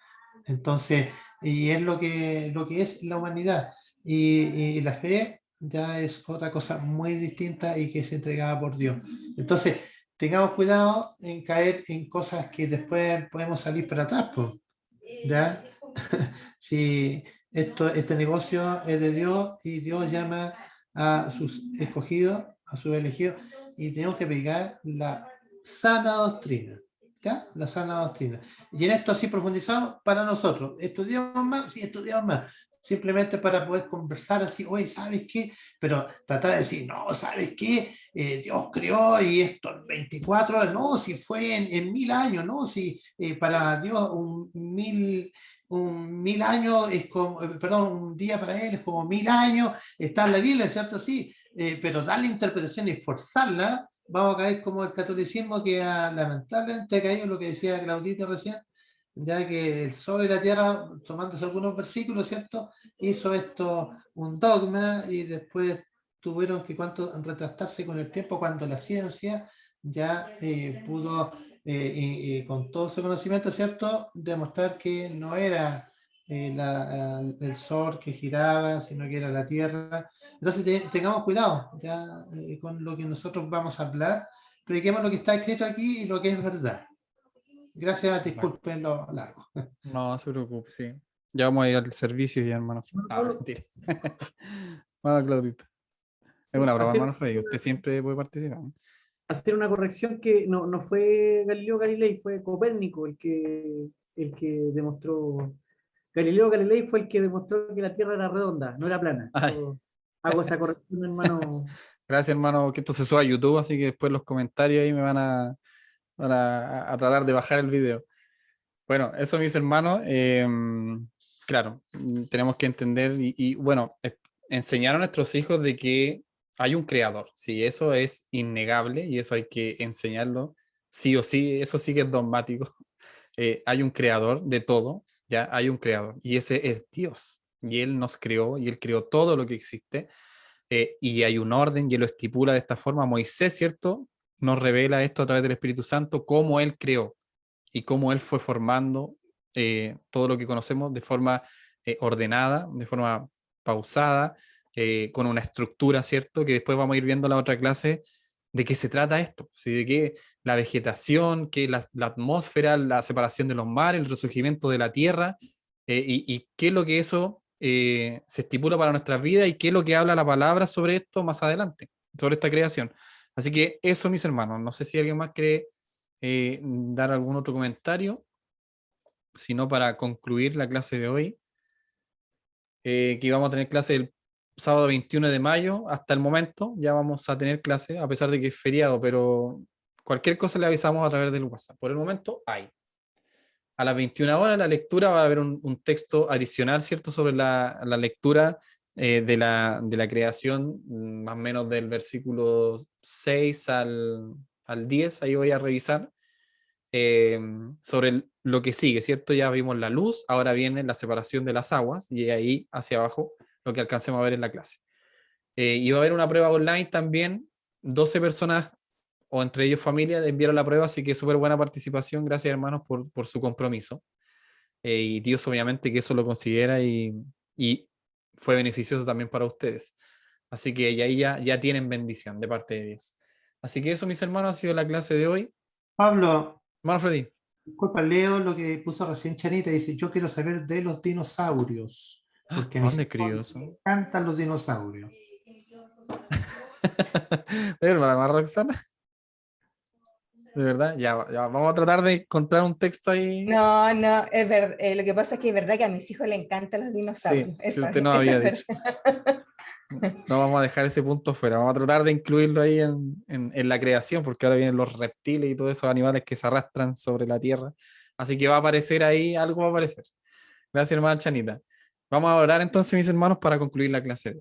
Entonces, y es lo que es la humanidad. Y la fe ya es otra cosa muy distinta y que es entregada por Dios. Entonces, tengamos cuidado en caer en cosas que después podemos salir para atrás, pues, ¿ya? Si este negocio es de Dios y Dios llama a sus escogidos, a sus elegidos, y tenemos que pegar la sana doctrina, ¿ya? La sana doctrina. Y en esto así profundizamos para nosotros. ¿Estudiamos más? Sí, estudiamos más. Simplemente para poder conversar así, oye, ¿sabes qué? Pero tratar de decir, no, ¿sabes qué? Dios creó y esto en 24 horas, no, si fue en 1000 años, no, si para Dios un 1000 años es como, perdón, un día para él es como 1000 años, está en la Biblia, ¿cierto? Sí, pero darle interpretación y forzarla, vamos a caer como el catolicismo que lamentablemente ha caído, lo que decía Claudito recién, ya que el sol y la tierra, tomándose algunos versículos, ¿cierto? Hizo esto un dogma y después tuvieron que retractarse con el tiempo cuando la ciencia ya pudo, con todo su conocimiento, ¿cierto?, demostrar que no era el sol que giraba, sino que era la tierra. Entonces tengamos cuidado ya con lo que nosotros vamos a hablar, prediquemos lo que está escrito aquí y lo que es verdad. Gracias, disculpen lo largo. No se preocupe, sí. Ya vamos a ir al servicio ya, hermano. Mentira. Bueno, Claudito. Es una broma, hermano Freddy. Usted siempre puede participar, ¿no? Hacer una corrección que no fue Galileo Galilei, fue Copérnico el que demostró. Galileo Galilei fue el que demostró que la Tierra era redonda, no era plana. Yo hago esa corrección, hermano. Gracias, hermano, que esto se suba a YouTube, así que después los comentarios ahí me van a tratar de bajar el video. Bueno, eso, mis hermanos, claro, tenemos que entender y bueno, enseñar a nuestros hijos de que hay un creador. Sí, eso es innegable y eso hay que enseñarlo sí o sí, eso sí que es dogmático. Hay un creador de todo, ya hay un creador y ese es Dios. Y Él nos creó y Él creó todo lo que existe. Y hay un orden y Él lo estipula de esta forma. Moisés, ¿cierto?, nos revela esto a través del Espíritu Santo, cómo Él creó y cómo Él fue formando todo lo que conocemos de forma ordenada, de forma pausada, con una estructura, ¿cierto?, que después vamos a ir viendo en la otra clase de qué se trata esto, ¿sí? De qué la vegetación, que la atmósfera, la separación de los mares, el resurgimiento de la tierra, y qué es lo que eso se estipula para nuestras vidas y qué es lo que habla la palabra sobre esto más adelante, sobre esta creación. Así que eso, mis hermanos, no sé si alguien más quiere dar algún otro comentario, sino para concluir la clase de hoy, que íbamos a tener clase el sábado 21 de mayo, hasta el momento ya vamos a tener clase, a pesar de que es feriado, pero cualquier cosa le avisamos a través del WhatsApp. Por el momento hay. A las 21 horas la lectura va a haber un texto adicional, ¿cierto?, sobre la lectura de la creación, más o menos del versículo 6 al 10, ahí voy a revisar, sobre lo que sigue, ¿cierto? Ya vimos la luz, ahora viene la separación de las aguas, y ahí hacia abajo lo que alcancemos a ver en la clase. Y va a haber una prueba online también, 12 personas o entre ellos familia enviaron la prueba, así que súper buena participación, gracias hermanos por su compromiso. Y Dios obviamente que eso lo considera y fue beneficioso también para ustedes. Así que ahí ya tienen bendición de parte de Dios. Así que eso, mis hermanos, ha sido la clase de hoy. Pablo, hermano Freddy. Disculpa, leo lo que puso recién Chanita, dice, yo quiero saber de los dinosaurios, porque a mis ¿Dónde hijos escribió les eso? encantan los dinosaurios. ¿De hermana Roxana? ¿De verdad? Ya, vamos a tratar de encontrar un texto ahí. No, no, es verdad. Lo que pasa es que es verdad que a mis hijos les encantan los Sí, dinosaurios. que Eso, usted nos eso había es dicho. verdad. No vamos a dejar ese punto fuera. Vamos a tratar de incluirlo ahí en la creación, porque ahora vienen los reptiles y todos esos animales que se arrastran sobre la tierra. Así que va a aparecer ahí, algo va a aparecer. Gracias, hermana Chanita. Vamos a orar entonces, mis hermanos, para concluir la clase de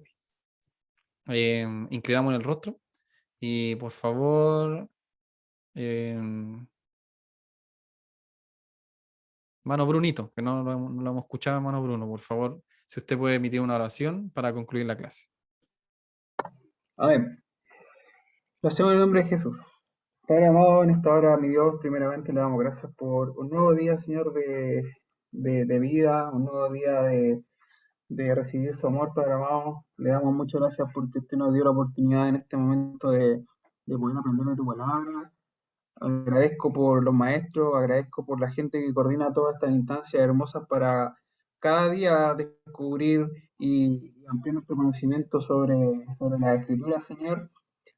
hoy. Inclinamos el rostro y por favor, mano Brunito, que no lo hemos escuchado, mano Bruno, por favor, si usted puede emitir una oración para concluir la clase. Amén. Lo hacemos en el nombre de Jesús. Padre amado, en esta hora, mi Dios, primeramente le damos gracias por un nuevo día, Señor, de vida, un nuevo día de recibir su amor, Padre amado. Le damos muchas gracias porque usted nos dio la oportunidad en este momento de poder aprender de tu palabra. Agradezco por los maestros, agradezco por la gente que coordina todas estas instancias hermosas para cada día descubrir y ampliar nuestro conocimiento sobre la Escritura, Señor.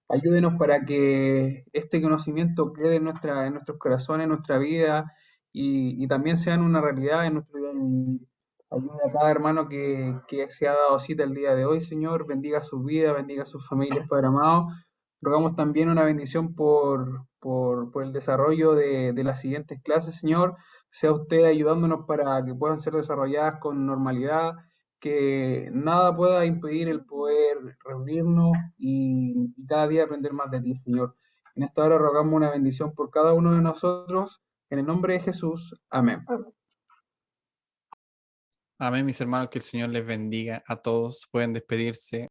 Ayúdenos para que este conocimiento quede en nuestros corazones, en nuestra vida y también sean una realidad en nuestro día de vivir. Ayude a cada hermano que se ha dado cita el día de hoy, Señor. Bendiga sus vidas, bendiga sus familias, Padre amado. Rogamos también una bendición por el desarrollo de las siguientes clases, Señor. Sea usted ayudándonos para que puedan ser desarrolladas con normalidad, que nada pueda impedir el poder reunirnos y cada día aprender más de ti, Señor. En esta hora rogamos una bendición por cada uno de nosotros. En el nombre de Jesús. Amén. Amén, mis hermanos, que el Señor les bendiga a todos. Pueden despedirse.